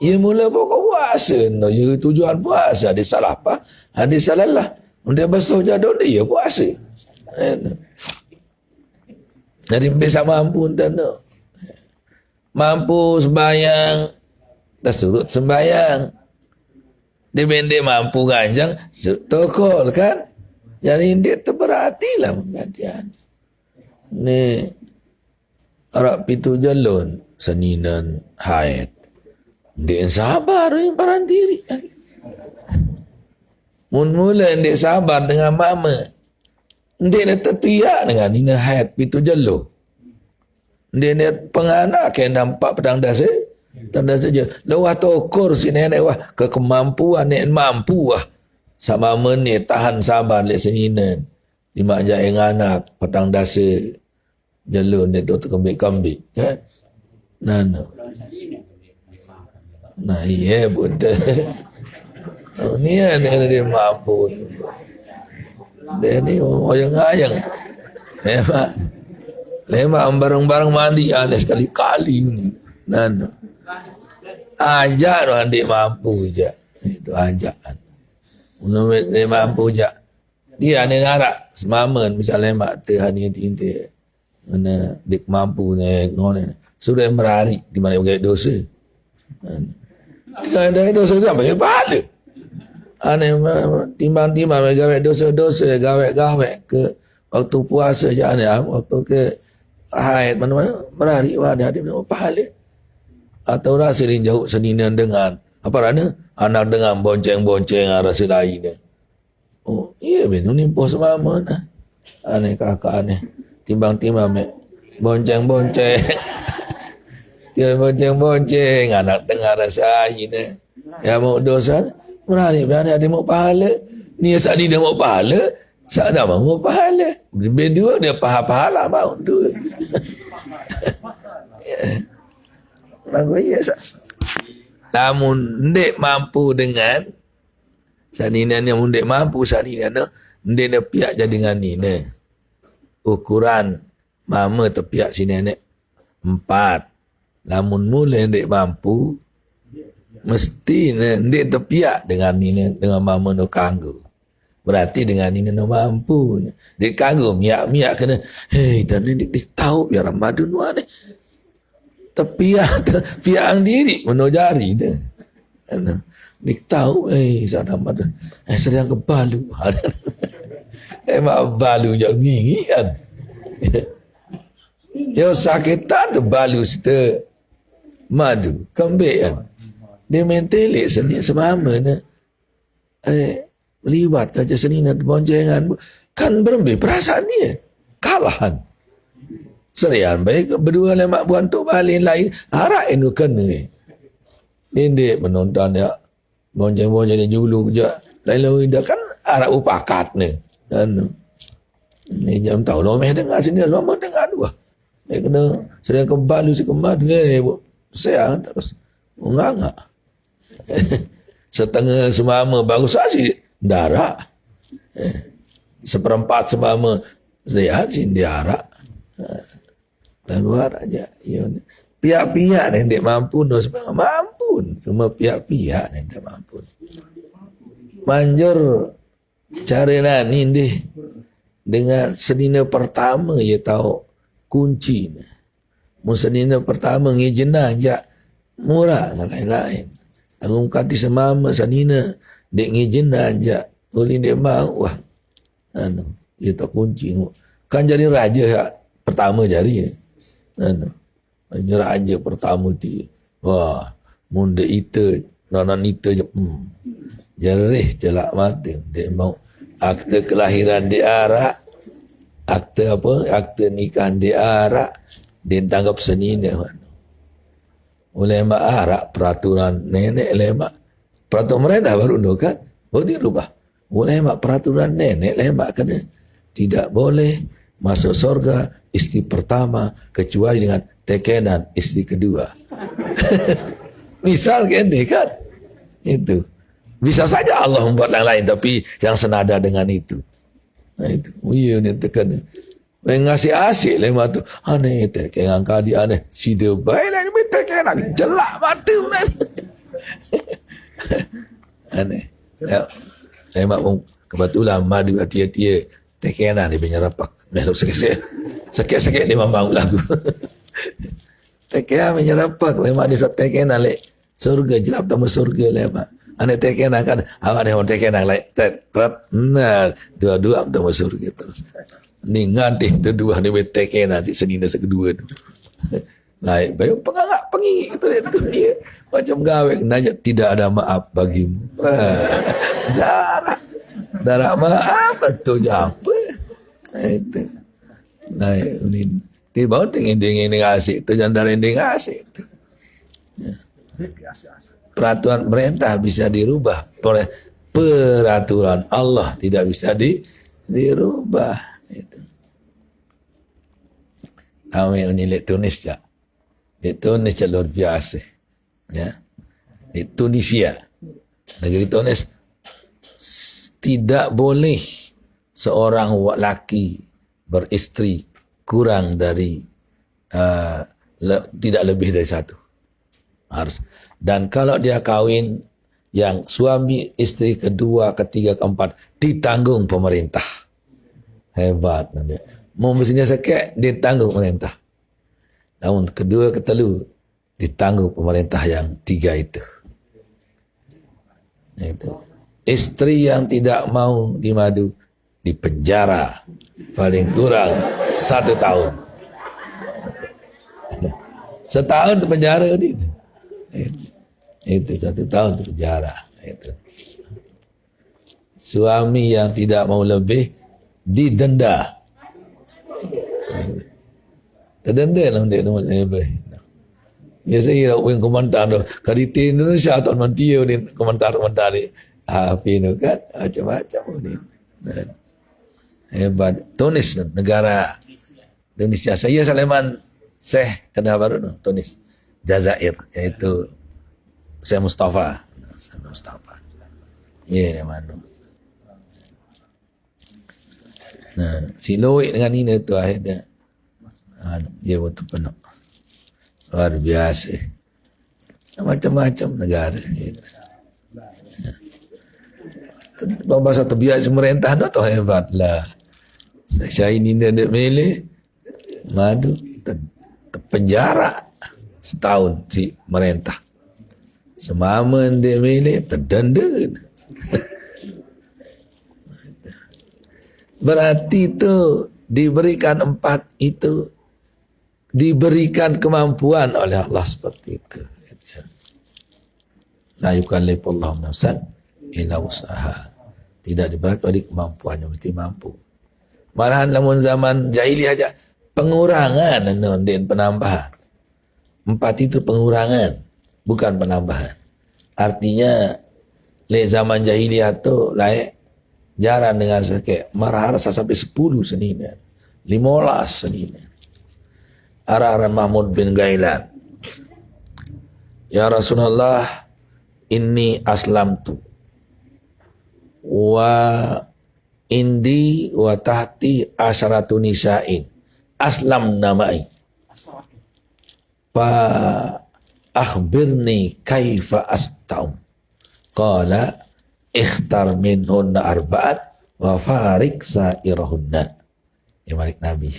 Ia mula pokok puasa. No, ia tujuan puasa. Ada salah apa? Ada salah lah. Dia basuh jaduk dia puasa. Itu. Jadi bisa mampu tak no. Mampu sembahyang. Dah surut sembahyang. Dia pendek mampu ganjang. Tokol kan. Jadi dia terperhatilah pengajian. Ni Arab pitu jalun seninan haid. Dia sabar yang parang diri. Mula dia sabar dengan mama. Dia nak terpiak dengan nina haid pitu jalun. Dia nak penganak yang nampak pedang dasar. Pedang dasar je. Lewat ukur si nenek wah. Kemampuan nenek mampu wah. Sama menit tahan sabar lek seninan. Lima jaya anak pedang dasar. Jalur dia tu kembik-kembik kan. Nah iya betul. Oh, ni dia mampu. Dia ni oyang-ayang. Lemak bareng-bareng mandi ada sekali-kali ni. Ajak orang dia mampu je. Itu ajakan. Dia mampu je. Dia ni narak semaman misalnya mak terhani tinta. Mana dik mampu ni ngono. Sudah merari di mana bergawe dosa. Jika ada dosa apa ya pahala. Ane timbang-timbang gawe dosa-dosa gawe ke waktu puasa je ane waktu ke haid mana-mana merari ada pahala. Atau rasa dia jauh seninan dengan apa rana anak dengan bonceng-bonceng rasa lain. Oh iya betul ni bos mama nah. Ane kakak ane timbang-timbang bonceng-bonceng. Dia bonceng-bonceng anak dengar rasa lain. Ya mau dosa merani berani ada mau pahala. Ni saat dia mau pahala, saat dah mau pahala. Berdua dia pahala mau dua. Bagus ya sah. Namun ndek mampu dengan saninan yang ndek mampu saninan ndek dia piak jadi dengan ni ne. Ukuran mama tepiak si nenek 4. Namun mula ndek mampu mesti ndek tepiak dengan ni dengan mama no kanggu. Berarti dengan ni no mampu. Dia kanggu miak-miak kena hei tadi dik tahu biar Ramadan wa ni. Piang diri menojari tu. Dik tahu sadam ada sedang kebalu. Mak balu jak ngingi kan. Yo sakitan tu balu situ madu kembik kan. Dia mentelik seni semama na. Libat kerja seni nak boncengan kan berembe perasaan dia. Kalahan. Serian baik berdua lemak buan tu balik lain harap ini kena ini menonton ya bonceng-bonceng dia julu je lain-lain dah kan harap upakat ni kan ni jam tahu lo meh dengar sini semua dengar dua dia kena sedang kembali si kembali saya terus nganga setengah semama baru sasi darah seperempat semama saya sih diarak Tangguar aja. Pihak-pihak yang tidak mampu, sebenarnya mampu. Cuma pihak-pihak yang tidak mampu. Manjur cara nani deh. Dengan senina pertama ia tahu kunci. Senina pertama ngijena aja murah lain-lain. Aku kati semama senina dek ngijena aja. Oleh dia mau wah. Dia tahu kunci. Kan jadi raja ya. Pertama jadi raja pertama tu wah munda ita nanan ita je jarih jelak mati dia mau akte kelahiran di Arak akte nikahan di Arak dia tanggap senina ulama Arak peraturan nenek lemak peraturan mereka baru tu kan baru dirubah ulama peraturan nenek lemak kena tidak boleh masuk surga isteri pertama kecuali dengan tekenan isteri kedua. Misal ini kan itu bisa saja Allah membuat yang lain tapi yang senada dengan itu. Nah itu iya ni tekan Ngasih asik lemak tu. Aneh teke ngangka dia aneh. Si dia baik lah ni teke nak jelak mata mana. Aneh. Lemak pun kebetulan madu hati-hati teke nak dia punya rapak. Meluk sakit-sakit dia memang lagu. Teke punya rapak lemak dia suat teke nak lek surga jelap tamu surga lemak. Aneh teke nak kan awak ni orang teke nak lek tetap nah dua-dua tamu surga terus. Ni ngantih kedua ni beteke nanti senina sekedua tu. Naik bayu pengangak pengingik tu dia macam gawe nanya tidak ada maaf bagimu. Darah maaf betul apa? Itu. Naik ni di bawah dingin asik tu jangan darah dingin asik tu. Peraturan pemerintah bisa dirubah oleh peraturan Allah tidak bisa dirubah. Kami ini lihat Tunis je. Di Tunis je luar biasa. Ya. Di Tunisia. Negeri Tunis. Tidak boleh seorang lelaki beristri kurang dari tidak lebih dari satu. Harus. Dan kalau dia kahwin yang suami istri kedua, ketiga, keempat ditanggung pemerintah. Hebat nanti. Mau mestinya sakit ditanggung pemerintah. Namun kedua ketelu ditanggung pemerintah yang tiga itu. Itu. Istri yang tidak mau dimadu dipenjara paling kurang 1 tahun. Setahun di penjara itu. Itu 1 tahun di penjara. Itu. Suami yang tidak mau lebih didenda. Terdenda lah dia lebih. Ya saya kira komentar tu. Kaditi Indonesia atau mantiu ni komentar ni. Api tu kan macam-macam ni. Hebat. Tunis negara Indonesia. Saya Sulaiman Syekh Kedah Baru tu. Tunis. Jazair. Iaitu Syekh Mustafa. Syekh Mustafa. Ya, di mana. Nah, si Loik dengan Nina tu akhirnya dia betul penuh. Luar biasa. Macam-macam negara. Bahasa terbiasa pemerintah tu tu hebatlah. Saya ini dia milih madu penjara setahun si pemerintah. Semama dia milih terdenda. Berarti itu diberikan 4 itu diberikan kemampuan oleh Allah seperti itu. La yukallifullahu nafsan illa wus'aha. Tidak diberikan oleh kemampuannya, mesti mampu. Malahan lamun zaman jahiliyah aja pengurangan dan penambahan. 4 itu pengurangan, bukan penambahan. Artinya le zaman jahiliyah tu laik jarang dengan sakit marah rasa sampai 10 senina 15 senina. Arahan Mahmud bin Ghailan, ya Rasulullah inni aslamtu wa indi wa tahti asyaratu nisa'in aslam namai fa akhbirni kaifa astam qala ikhtar minhunna arba'at wa farik sa'irahunna. Ya Malik Nabi.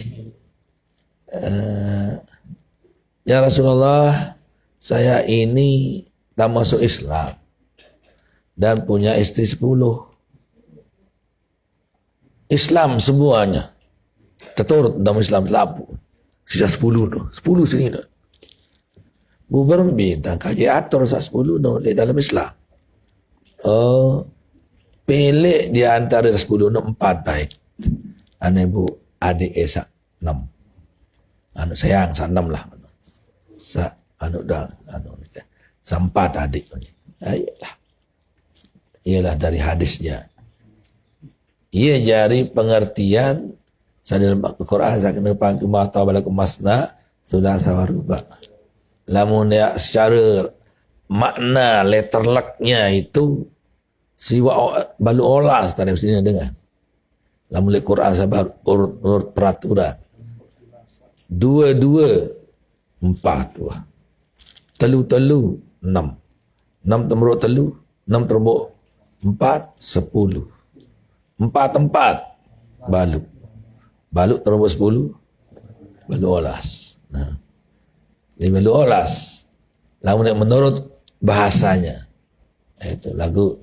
Ya Rasulullah, saya ini tak masuk Islam dan punya istri 10. Islam semuanya. Keturut dalam Islam selapu. Sisa 10 tu. 10 sini tu. Bubar bintang kaji atur sa 10 tu dalam Islam. Oh, pelik di antara 10 tu 4 baik. Ane bu adik Esa 6. Anu sayang sa 6 lah. Sa anu dah anu nikah. Sa 4 adik ni. Ayolah. Ialah dari hadisnya. Ia jari pengertian sa dalam Al-Quran sa kena pangku mata balaku masna sudah sawaruba. Lamun ya secara makna letter luck-nya itu siwa balu olas tadi mesti dengar. Lamun le Quran sabar urut peraturan. 2 2 4 tu. Telu 6. 6 tembok telu, 6 tembok 4 10. 4 balut. Balut tembok 10 balut olas. Nah. Ini balut olas. Lamun menurut bahasanya. Itu lagu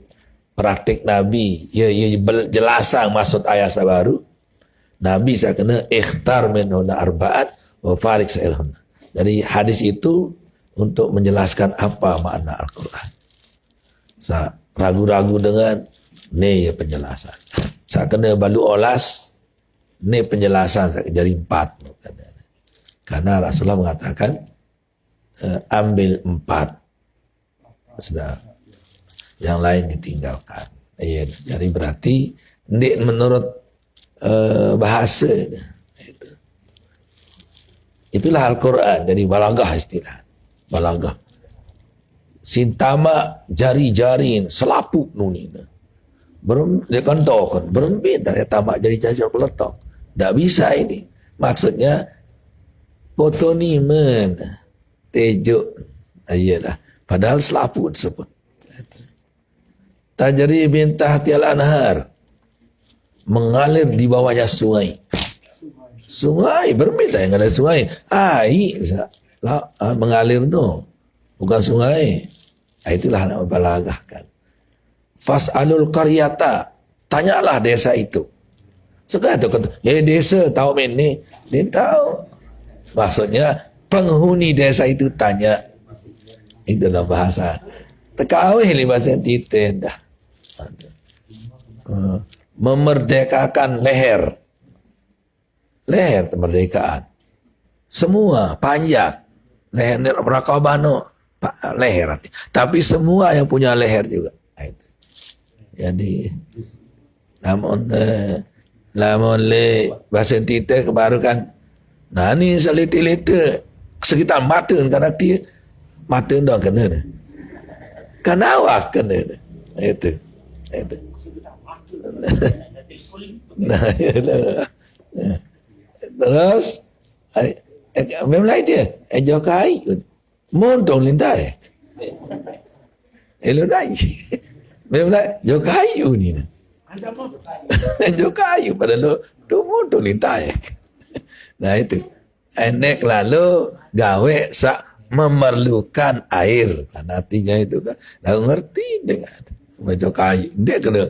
praktik Nabi. Ya jelasan maksud ayat sabaru. Nabi saya kena ikhtar minhunna arba'at wa farik sa'ilhunna. Jadi hadis itu untuk menjelaskan apa makna Al-Quran. Saya ragu-ragu dengan ni ya penjelasan. Saya kena balu olas, ni penjelasan saya jadi 4. Karena Rasulullah mengatakan ambil 4. Sudah. Yang lain ditinggalkan. Ya, jadi berarti ni menurut bahasa itu. Itulah Al-Quran. Jadi balagah istilah. Balagah. Sintama jari-jarin selapuk nunina. Dia kantorkan. Berembit dari tamak jari-jari peletok. Tak bisa ini. Maksudnya foto ni tejuk. Iyalah. Padahal selapuk tersebut. Tajri bintah tial anhar. Mengalir di bawahnya sungai. Sungai berbeda yang ada sungai. Air mengalir tu. Bukan sungai. Itulah nak balagahkan. Fas'alul qaryata. Tanyalah desa itu. Sekarang tu kata, desa tahu ni. Dia tahu. Maksudnya penghuni desa itu tanya. Itulah bahasa. Tekawih li bahasa titin dah. Memerdekakan leher kemerdekaan semua panjang leher rakabano leher tapi semua yang punya leher juga itu. Jadi namun le bahasa tita kebaru kan nah ni seliti-liti sekitar mata kan dia mata dah kena kan awak kena itu nah, terus memang dia jokai montong lintai elo dai memang jokai ni jokai pada tu montong lintai nah itu enek lalu gawe memerlukan air kan artinya itu kan dah ngerti dengan jokai dia kena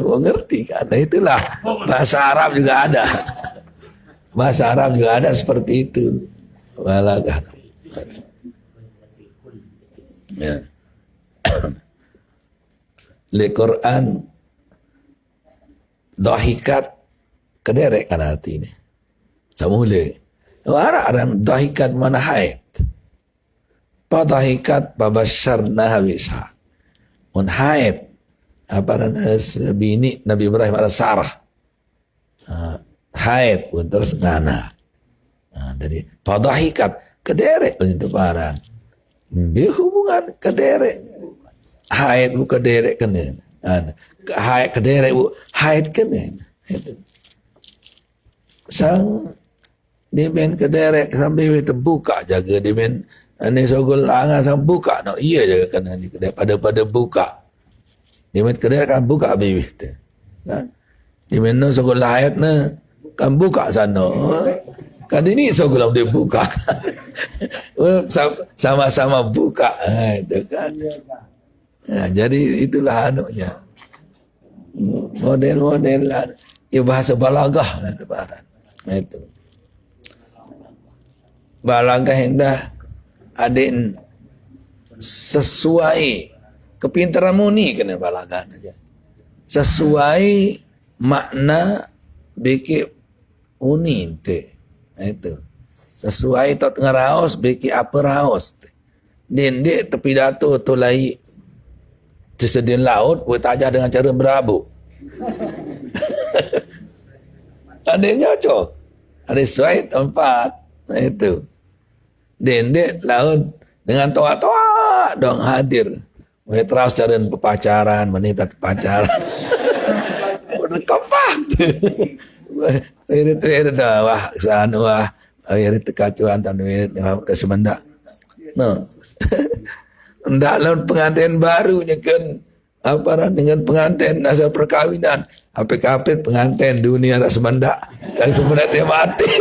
mengerti kan? Nah, itulah bahasa Arab juga ada. Bahasa Arab juga ada seperti itu. Balagah. Ya. Le Quran dahikat kederek kan arti ni. Semula. Orang dahikat mana haid. Padahikat babasyarnaha bisa. Haid apa bini Nabi Ibrahim ada Sarah haid pun terus ngana jadi padahikat kederek itu barang berhubungan kederek haid bu kederek kena haid kederek bu haid kena itu sang dia main kederek sambil terbuka jaga dia main ini sogol angan sang buka no iya jaga kena ni pada buka dia main kedai kan buka bibih tu kan dia main no sogol hayat na kan buka sana kan ini sogol dia buka sama-sama buka itu kan jadi itulah anunya model-model ya bahasa balagah itu barang itu balagah hendak adin sesuai kepintaranmu ni kena balagah aja. Sesuai makna beki uni te. Itu. Sesuai tot ngaraos beki apa raos te. Dendek tepi datu tu lai disedian laut buat aja dengan cara berabu. Ada nyocok. Ada sesuai tempat. Itu. Dendek laut dengan toa-toa dong hadir. Terus cara pacaran, menita pacaran. Udah kapak. Itu dah wah sana wah. Itu kekacauan tan ke Semendak. No. Ndak lawan pengantin barunya kan apa dengan pengantin asal perkawinan. Apa pengantin dunia tak Semendak. Kalau Semendak dia mati.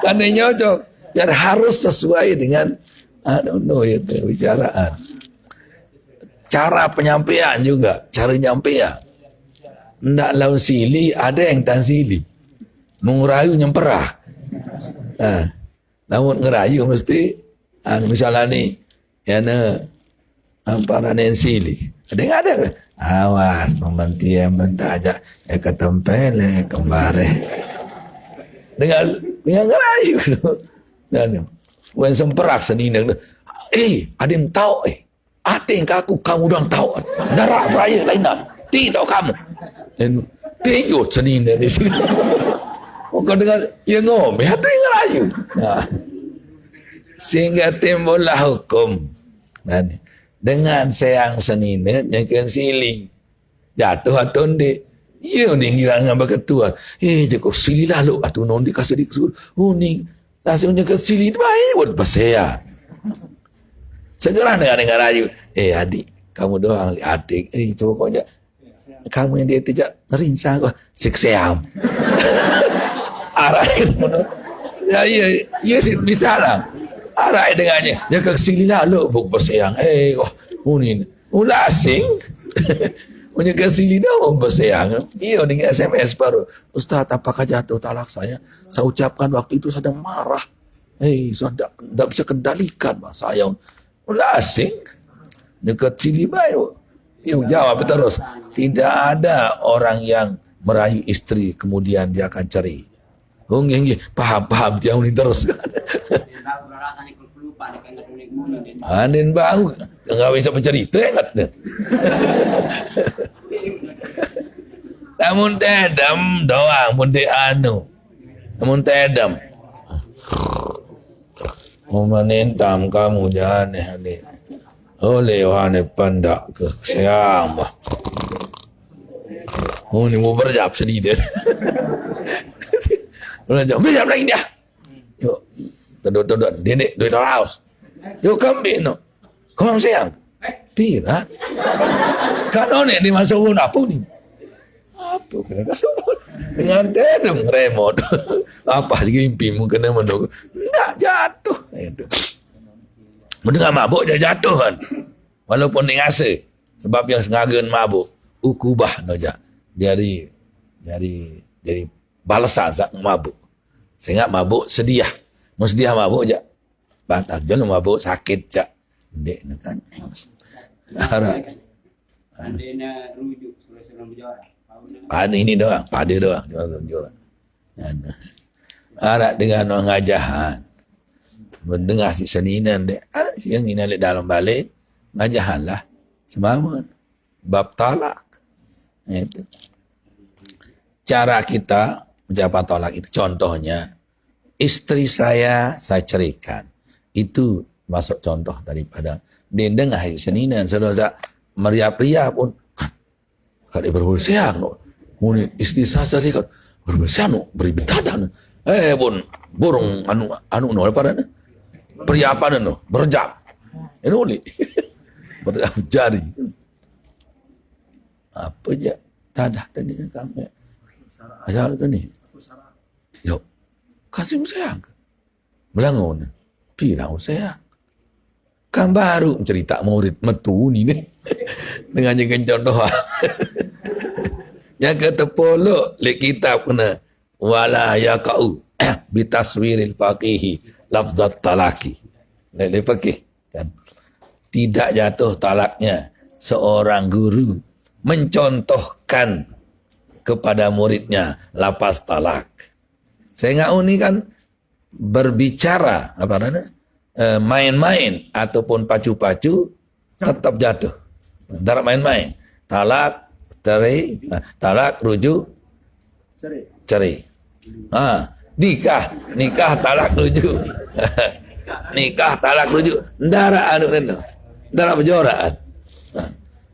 Kan dia nyocok. Dan harus sesuai dengan itu bicaraan. Cara penyampaian juga, cara nyampaian. Ndak lawan sili, ada yang tan sili. Mengerayu nyemperak. Namun ngerayu mesti misalnya ni amparan sili. Ada yang ada. Awas membanti yang mentajak ketempele kembare. Dengan ngerayu. Dan wen semperak seninang. Ada yang tahu ada yang kaku kamu doang tahu. Darah beraya lain nak. Tidak tahu kamu. Tengok seninang di sini. Kau dengar ya ngomel ada yang ngerayu. Sehingga timbullah hukum. Dengan sayang seninang yang kan sili. Jatuh atau ndik. Ya ni ngira dengan berketua. Jika sili lalu atau non dikasih diksul. Ni langsungnya ke sili baik buat pasaya. Segera dengan rayu. Adik, kamu doang adik. Pokoknya kamu yang dia tidak ngerincang kok seksam. Arah itu. Ya sih bisa lah. Arah dengannya. Ya ke sili lalu buat pasaya. Ni ulah asing. Punya ke sili dah bersayang. Iya dengan SMS baru. Ustaz, apakah jatuh talak saya? Saya ucapkan waktu itu sedang marah. Saya tak bisa kendalikan saya. Ulah asing. Dekat sili baru. Jawab terus. Tidak ada orang yang merayu istri kemudian dia akan cerai. Paham jauh ni terus. Anin bau. Enggak bisa bercerita ingat dia. Namun tedam doang pun dia namun tedam. Memintam kamu jangan ni. Oleh wahane pandak ke siang bah. Ni mau berjap sedih dia. Berjap lagi dia. Yuk. Todok dedek duit raus. Yuk kambing no. Kau siang. Pira. Kan ni di masa apa ni? Apa kena kasut? Dengan dedem remote. Apa lagi impimu kena menunggu. Tak jatuh. Itu. Mendengar mabuk dia jatuh kan. Walaupun dia rasa. Sebab yang sengaja mabuk. Ukubah no jak. Jadi balasan saat mabuk. Sehingga mabuk sedia. Sedia mabuk jak. Batal. Jangan mabuk sakit jak. Dek kan. Harap. Andainya rujuk suruh berjuara. Ini doang, pada doang. Harap dengan mengajahan. Mendengar si seninan dek. Ada si yang ini dalam balik. Ngajahanlah. Semamun. Bab talak. Itu. Cara kita menjawab talak itu. Contohnya. Istri saya ceraikan. Itu masuk contoh daripada dia dengar seninan saudara meriap-riap pun kan dia berbersiang no istri saya kan berbersiang no beribadah pun burung anu no pada periapan no berjam ini berjam jari apa je tadah tadi kami ajar tadi yo kasih sayang melangon pirau sayang kan baru cerita murid metu ni dengan jangan contoh yang kata polok lek kitab kena wala yaqau bitaswiril faqihi lafzat talaki lek fakih kan tidak jatuh talaknya seorang guru mencontohkan kepada muridnya lafaz talak. Saya ngau ni kan berbicara apa namanya main-main ataupun pacu-pacu tetap jatuh. Darat main-main. Talak, cerai, talak, rujuk, cerai. Nikah, talak, rujuk. Nikah, talak, rujuk. Darat anu itu. Darat berjoraan.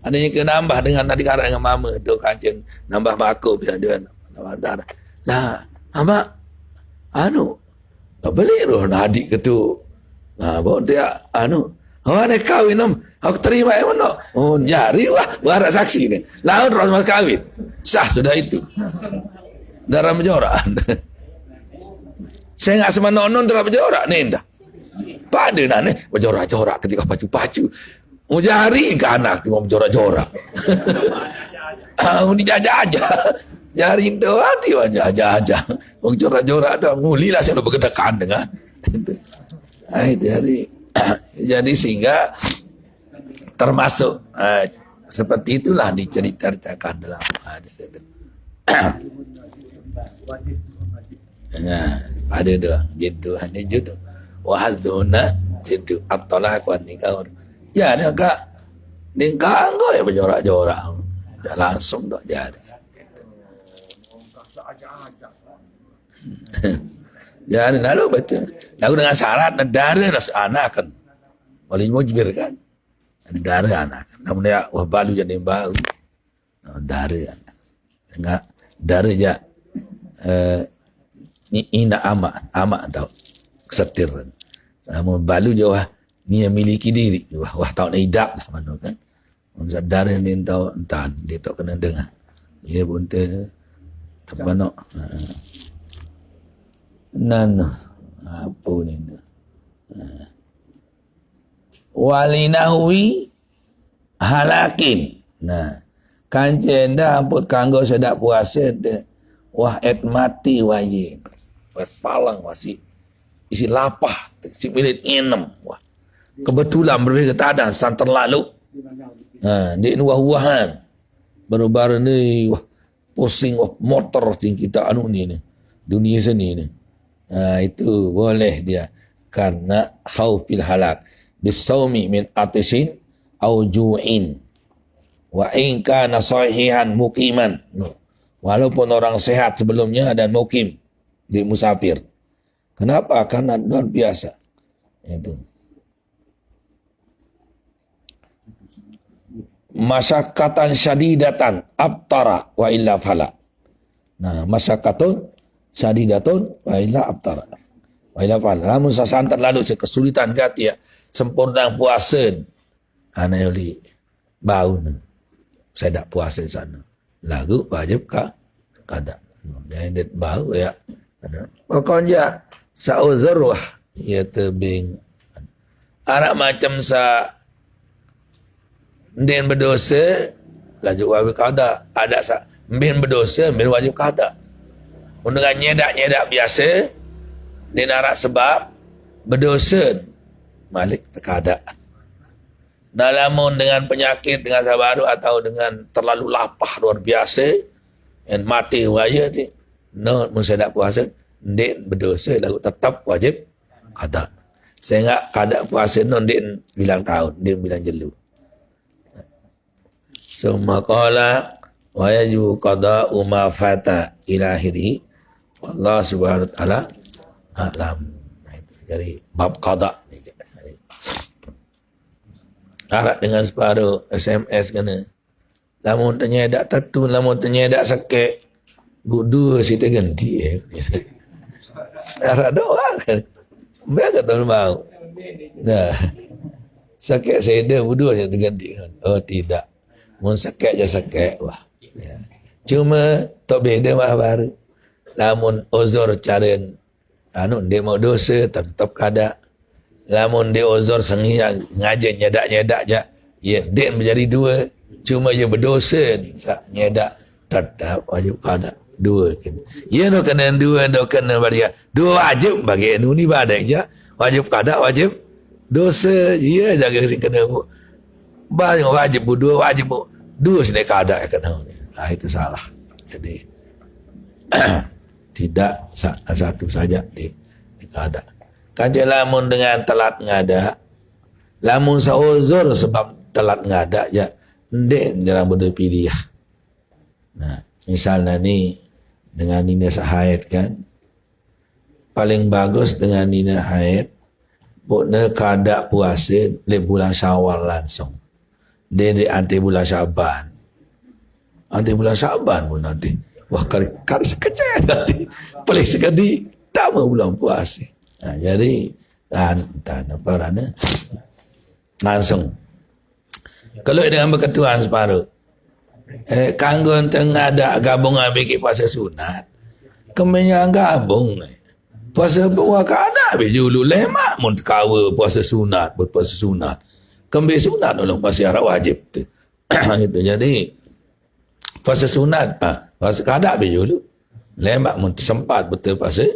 Adanya ke nambah dengan tadi karat dengan mama tu kancing nambah makuk biar dia nambah darah. Lah, ama tak beli roh adik ke tu. Bawa dia awak nak kahwin aku terima yang mana? Oh, jari warak saksi ni. Laut roh mas kahwin. Sah sudah itu. Darah menjorak. Saya nak sama non darah menjorak ni dah. Pada nak ni berjorak-jorak ketika pacu-pacu. Mau jari ke anak tu mau berjorak-jorak. Mau dijajah aja. Jari itu hati aja. Mau jorak-jorak dah. Mulilah saya bergedekan dengan. Jadi sehingga termasuk seperti itulah diceritakan dalam hadis itu. Pada tu jitu hanya jitu. Wahazuna jitu at-talaq wa nikah. Ya dia nikah kau ya berjorak-jorak. Tak langsung dok jadi. Jadi lalu betul. Lalu dengan syarat negara anak kan. Boleh mujbir kan. Negara anak. Namun dia balu jadi bau. Negara anak. Enggak dari je ina amak tau kesetir. Namun balu je ni yang miliki diri. Wah tahu nak hidup lah mana kan. Darah ni tahu entah dia tak kena dengar. Dia pun terpanok. Apa ni? Walinahwi halakin. Kancen dah put kanggo sedap puasa de. Wah mati wajib. Palang masih isi lapah si milit enam. Wah. Kebetulan berbeza keadaan santer lalu. Dia ni wah-wahan. Baru-baru ni wah pusing wah motor sing kita ni. Dunia seni ni. Itu boleh dia karena khaufil halak bisawmi min atishin au ju'in wa in kana sahihan muqiman. Walaupun orang sehat sebelumnya dan mukim di musafir. Kenapa? Karena luar biasa. Itu. Masyaqqatan syadidatan abtara wa illa fala. Masyaqqatun syadidatun wa illa abtara. Wa illa fala. Namun sasan terlalu kesulitan kata sempurna puasa. Anayoli bau. Saya tak puasa sana. Lagu wajib kada. Jadi bau ya. Pokoknya sauzur wah ya tebing. Anak macam sa ndin berdosa laju wajib kada. Ada sa mbin berdosa mbin wajib kada. Dengan nyedak-nyedak biasa dia narak sebab berdosa malik terkada. Namun dengan penyakit dengan sabaru atau dengan terlalu lapah luar biasa dan mati wajib tu musadak puasa ndek berdosa lalu tetap wajib kada. Sehingga kada puasa ndek bilang tahun dia bilang jelu. Summa qala wa yajibu qada'u ma fata ila akhirih. Allah Subhanahu wa taala alam. Jadi bab qada ni. Harap dengan separuh SMS kena. Lamun ternyata tentu, lamun ternyata sakit. Budu si terganti. Harap doa kan. Mereka tak mau. Sakit saya budu saya terganti. Oh tidak. Mun sakit je sakit. Wah. Ya. Cuma tak beda mah baru. Lamun uzur cara dia mau dosa tetap kada. Lamun dia uzur sengaja ngajar nyedak-nyedak je. Ya, dia menjadi dua. Cuma dia berdosa. Nyedak. Tetap wajib kada. Dua. Ya, no kena dua. No kena bagi. Dua wajib bagi ni badai je. Wajib kada. Wajib dosa. Ya, jaga sih kena. Banyak wajib dua. Wajib dua sini kada. Itu salah. Jadi tidak satu saja di kada. Kancik lamun dengan telat ngada, lamun sauzur sebab telat ngada je, ndek jarang boleh pilih. Misalnya ni dengan nina haid kan, paling bagus dengan nina haid, boleh kada puasa le bulan Syawal langsung. Dia anti bulan Syaban. Anti bulan Syaban pun nanti. Wah, kali sekejap nanti. Paling sekali tak mau bulan puasa. Jadi, langsung. Kalau dengan berketuan separuh. Kanggo tengah ada gabung ambil puasa sunat. Kemenyan gabung. Puasa buah kada habis dulu lemak mun kawa puasa sunat, berpuasa sunat. Kembali sunat ulung puasa arah wajib tu. Itu jadi puasa sunat, puasa kada habis dulu. Lemak mun sempat betul puasa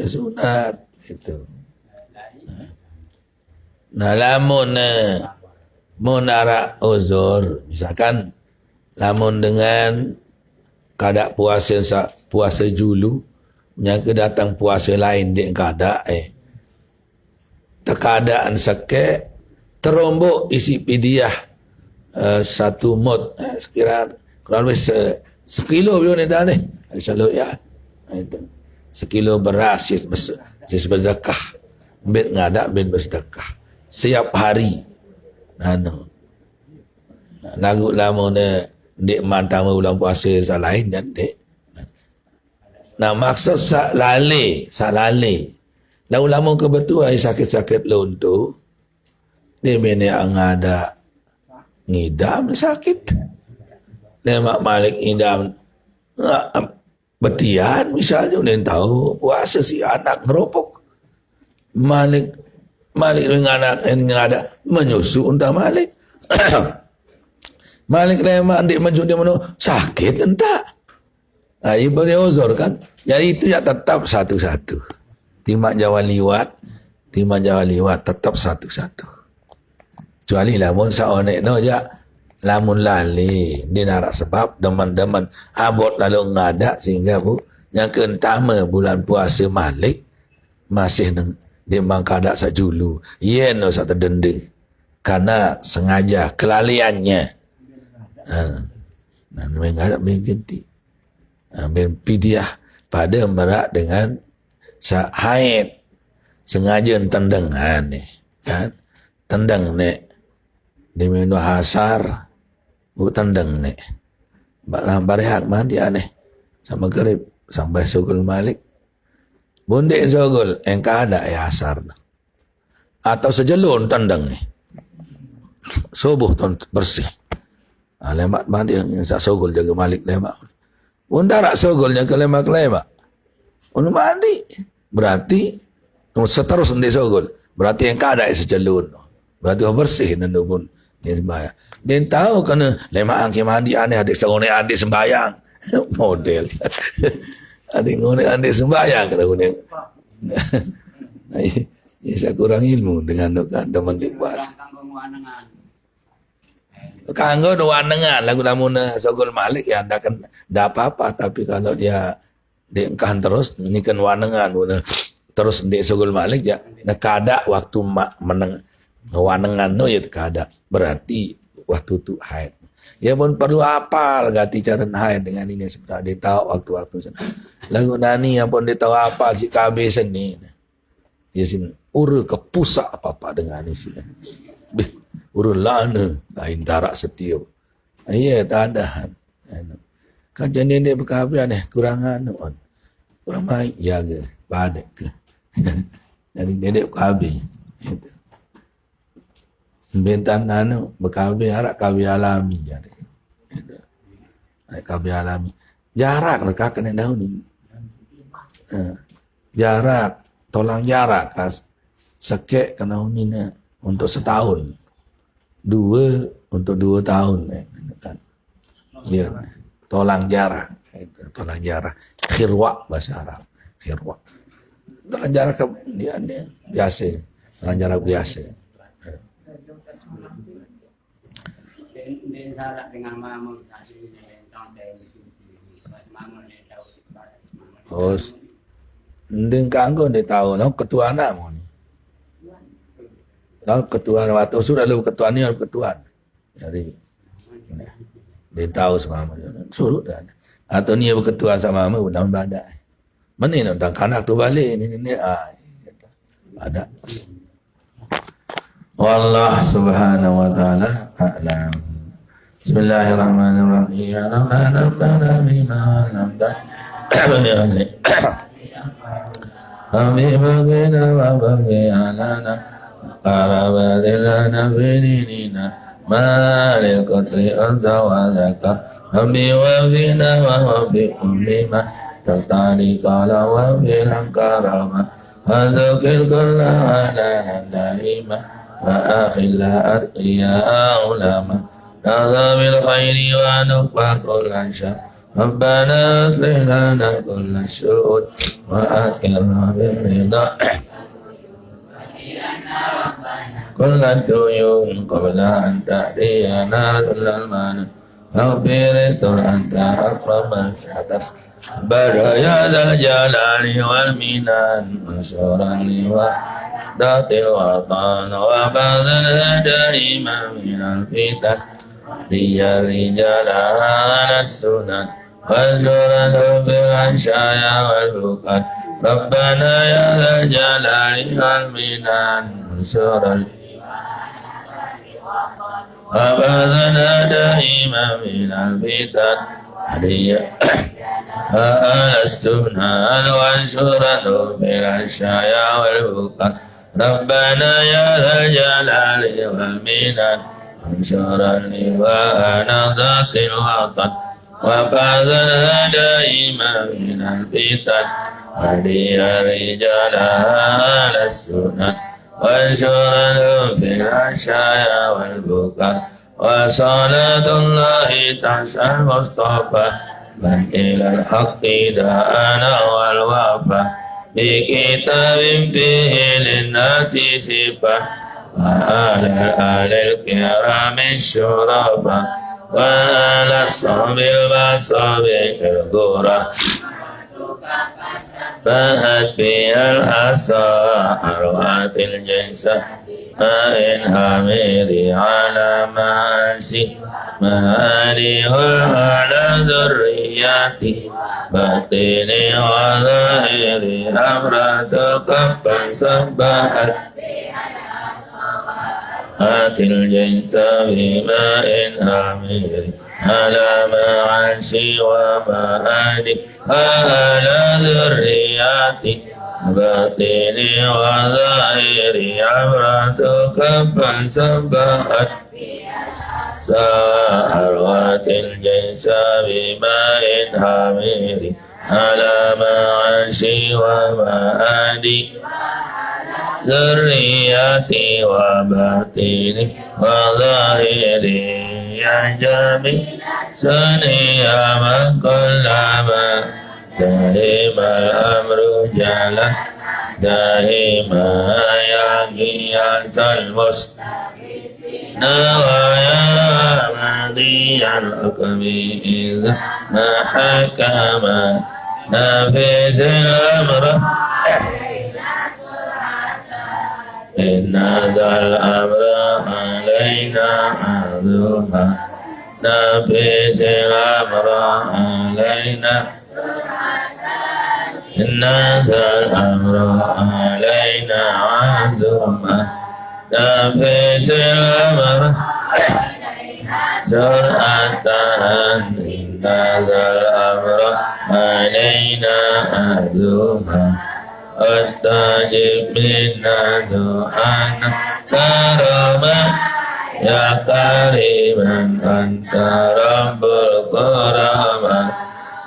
sunat itu. Nah, lamun mun ara uzur, misalkan lamun dengan kada puasa julu, yang kedatang puasa lain dia kada terkadaan sakit terombok isi pidiah satu mod sekira kurang lebih sekilo biar ni dah ni selalu ya itu sekilo beras bersedekah bin ngada bin bersedekah setiap hari lagu lama ni mantang bulan puasa lain dan dek. Nah, maksud sak lali. Lalu lama kebetulan sakit-sakit lontu. Dia bini ang ada ngidam sakit. Dia mak malik ngidam betian misalnya dia tahu puasa si anak ngeropok. Malik dengan anak yang ada menyusu entah malik. Malik lemak dia menjudi mana sakit entah. Ibu dia uzur kan. Jadi itu ya tetap satu-satu. Timak Jawa liwat tetap satu-satu. Kecuali lamun saonek no ya lamun lali dia narak sebab deman-deman abot lalu ngada sehingga bu yang keentama bulan puasa malik masih dia mangkada sajulu. Iya no sak terdende. Karena sengaja kelaliannya. Nah, mengada mengganti. Ben pidiah pada merak dengan haid sengaja tendengan ni kan tendang ni di minum hasar bu tendang ni balang barihak mandi aneh sama gerib sampai sugul malik bundik sugul engkau ada hasar atau sejelun tendang ni subuh bersih lemak mandi yang sugul jaga malik lemak Unda rak sogolnya ke lemak-lemak. Unda mandi. Berarti seterus nanti sogol. Berarti yang kada sejalun. Berarti bersih nanti pun dia sembahyang. Dia tahu kena lemak angki mandi aneh adik sengone adik sembahyang. Model. Adik ngone adik sembahyang kata ngone. Ini saya kurang ilmu dengan teman di buat. Kanggo wanengan lagu lamun sogol malik ya anda kan dah apa-apa tapi kalau dia diengkahan terus ini kan wanengan terus di sogol malik ya kada waktu meneng wanengan no ya kada berarti waktu tu haid ya pun perlu apal ganti cara haid dengan ini sebenarnya dia tahu waktu-waktu lagu nani yang pun dia tahu apal si KB seni ya sin uru kepusak apa-apa dengan ini sih urun lana lain tarak setiap iya tak ada kan jadi dia berkahwian kurang kurang baik jaga badak ke jadi dedek berkahwin bentan berkahwin harap kahwin alami jadi kahwin alami jarak dekat kena daun ni jarak tolong jarak sekek kena ni untuk setahun 2 untuk 2 tahun kan. Ya, tolong jarak khirwa bahasa Arab khirwa tolong jarak dia biasa tolong jarak biasa dan sarak dengan mamun hasil ndeng kanggo dia tahu no ketua anak mo ni no ketua waktu sudah lu ketua ni ketua jadi dia tahu sama suruh dah atau ni berketua sama mama undang badak mana nak kanak tu balik ni ada Wallah subhanahu wa ta'ala a'lam. Bismillahirrahmanirrahim. Rabbi baghina wa baghi alana Qarabadilana fininina Malil qadri anta wa zakar Rabbi wafina wa wafi ummima Tertani kala wa bilang karama Hazukil kulla alana daima وآخل أرقياء علما نظى بالخير ونقبى كل شر ربنا أصلح لنا كل الشؤون وأكرنا بالرضا كل الديون قبل أن تأتينا رسل المال فاغفر استر أنت أكرم السحر بر يا ذا الجلال والمنان انصرا لوحدة الوطن وبعثنا دائما من الفتن لي الرجال على السنن وانصرا في العشايا والبكر ربنا يا ذا الجلال والمنان انصرا وبعثنا دائما من الفتن على السنان وانشرا بالعشايا والبكر ربنا يا ذا الجلال والمنان انشرا لواءنا ذات الوطن وبعثنا دائما من الفتن هدي الرجال على السنن وانشرا بالعشايا والبكر وصلاة الله تعسى المصطفى من إلى الحق دعانا والوفا بكتاب فيه للناس سفة وعلى الآل الكرام الشرفاء وعلى الصحب المصابيح الغرى فهد بها الحصى أروات الجيسة إن حميدي على ماسي مالي وعلى ذرياتي باطني وظاهري أمرتك فسبحت آتي الجيس بماء حميد على معاشي ومآلي وعلى ذرياتي باطني وظاهري عبرتك فسبحت سهروات الجيش بماء حميد على معاشي ومآلي ذرياتي وباطني وظاهري يا جميع سني يا من كلما دائم الأمر جل دائما يا غياث المستغيثين ويا ماضي الحكم إذا ما حكم نفذ الأمر إن ذا الأمر علينا عظيما نفذ الأمر علينا إن ذا الأمر علينا عظيما نفذ الأمر سرعة إن ذا الأمر علينا عظيما استجب منا دعانا كرما يا كريما أنت رب الكرامات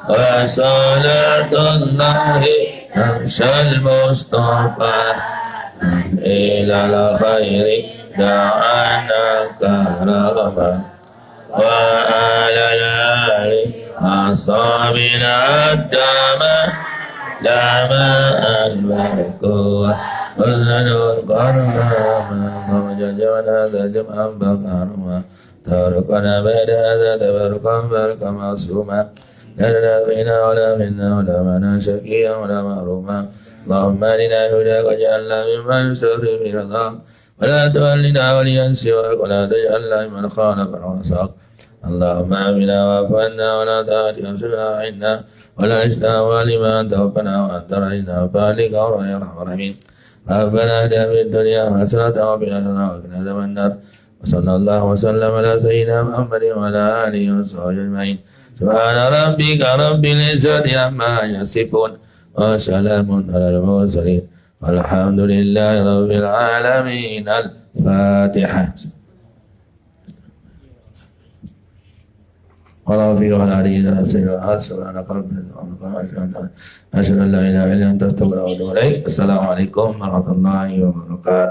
وصلاة الله نمشى المصطفى إلى الخير دعانا كرما وعلى الآل أصحابنا الدما لما الملكوة وزنوا القرآن ومججون هذا جمعا بقارما تاركنا بعد هذا تبركا بركا معصوما لا لنا فينا ولا منا ولا منا شكيا ولا محروما اللهم لنا هداك واجعلنا ممن يستغفر في رضاك ولا تولنا وليا سواك ولا تجعلنا ممن خالف وعصاك اللهم آمنا واعف عنا ولا تأتي وانصرنا عنا ولا نجنا ولما توفنا وأنت رأينا فالك يا رحمن الرحيم ربنا آتنا في الدنيا حسنة وفي الآخرة وقنا عذاب النار وصلى الله وسلم على سيدنا محمد وعلى آله وصحبه أجمعين سبحان ربك رب العزة عما يصفون وسلام على المرسلين والحمد لله رب العالمين. الفاتحة. ورافق على علي سيدنا سبحانك ربنا أشهد أن لا إله إلا أنت أستغفرك وأتوب إليك. السلام عليكم ورحمة الله وبركاته.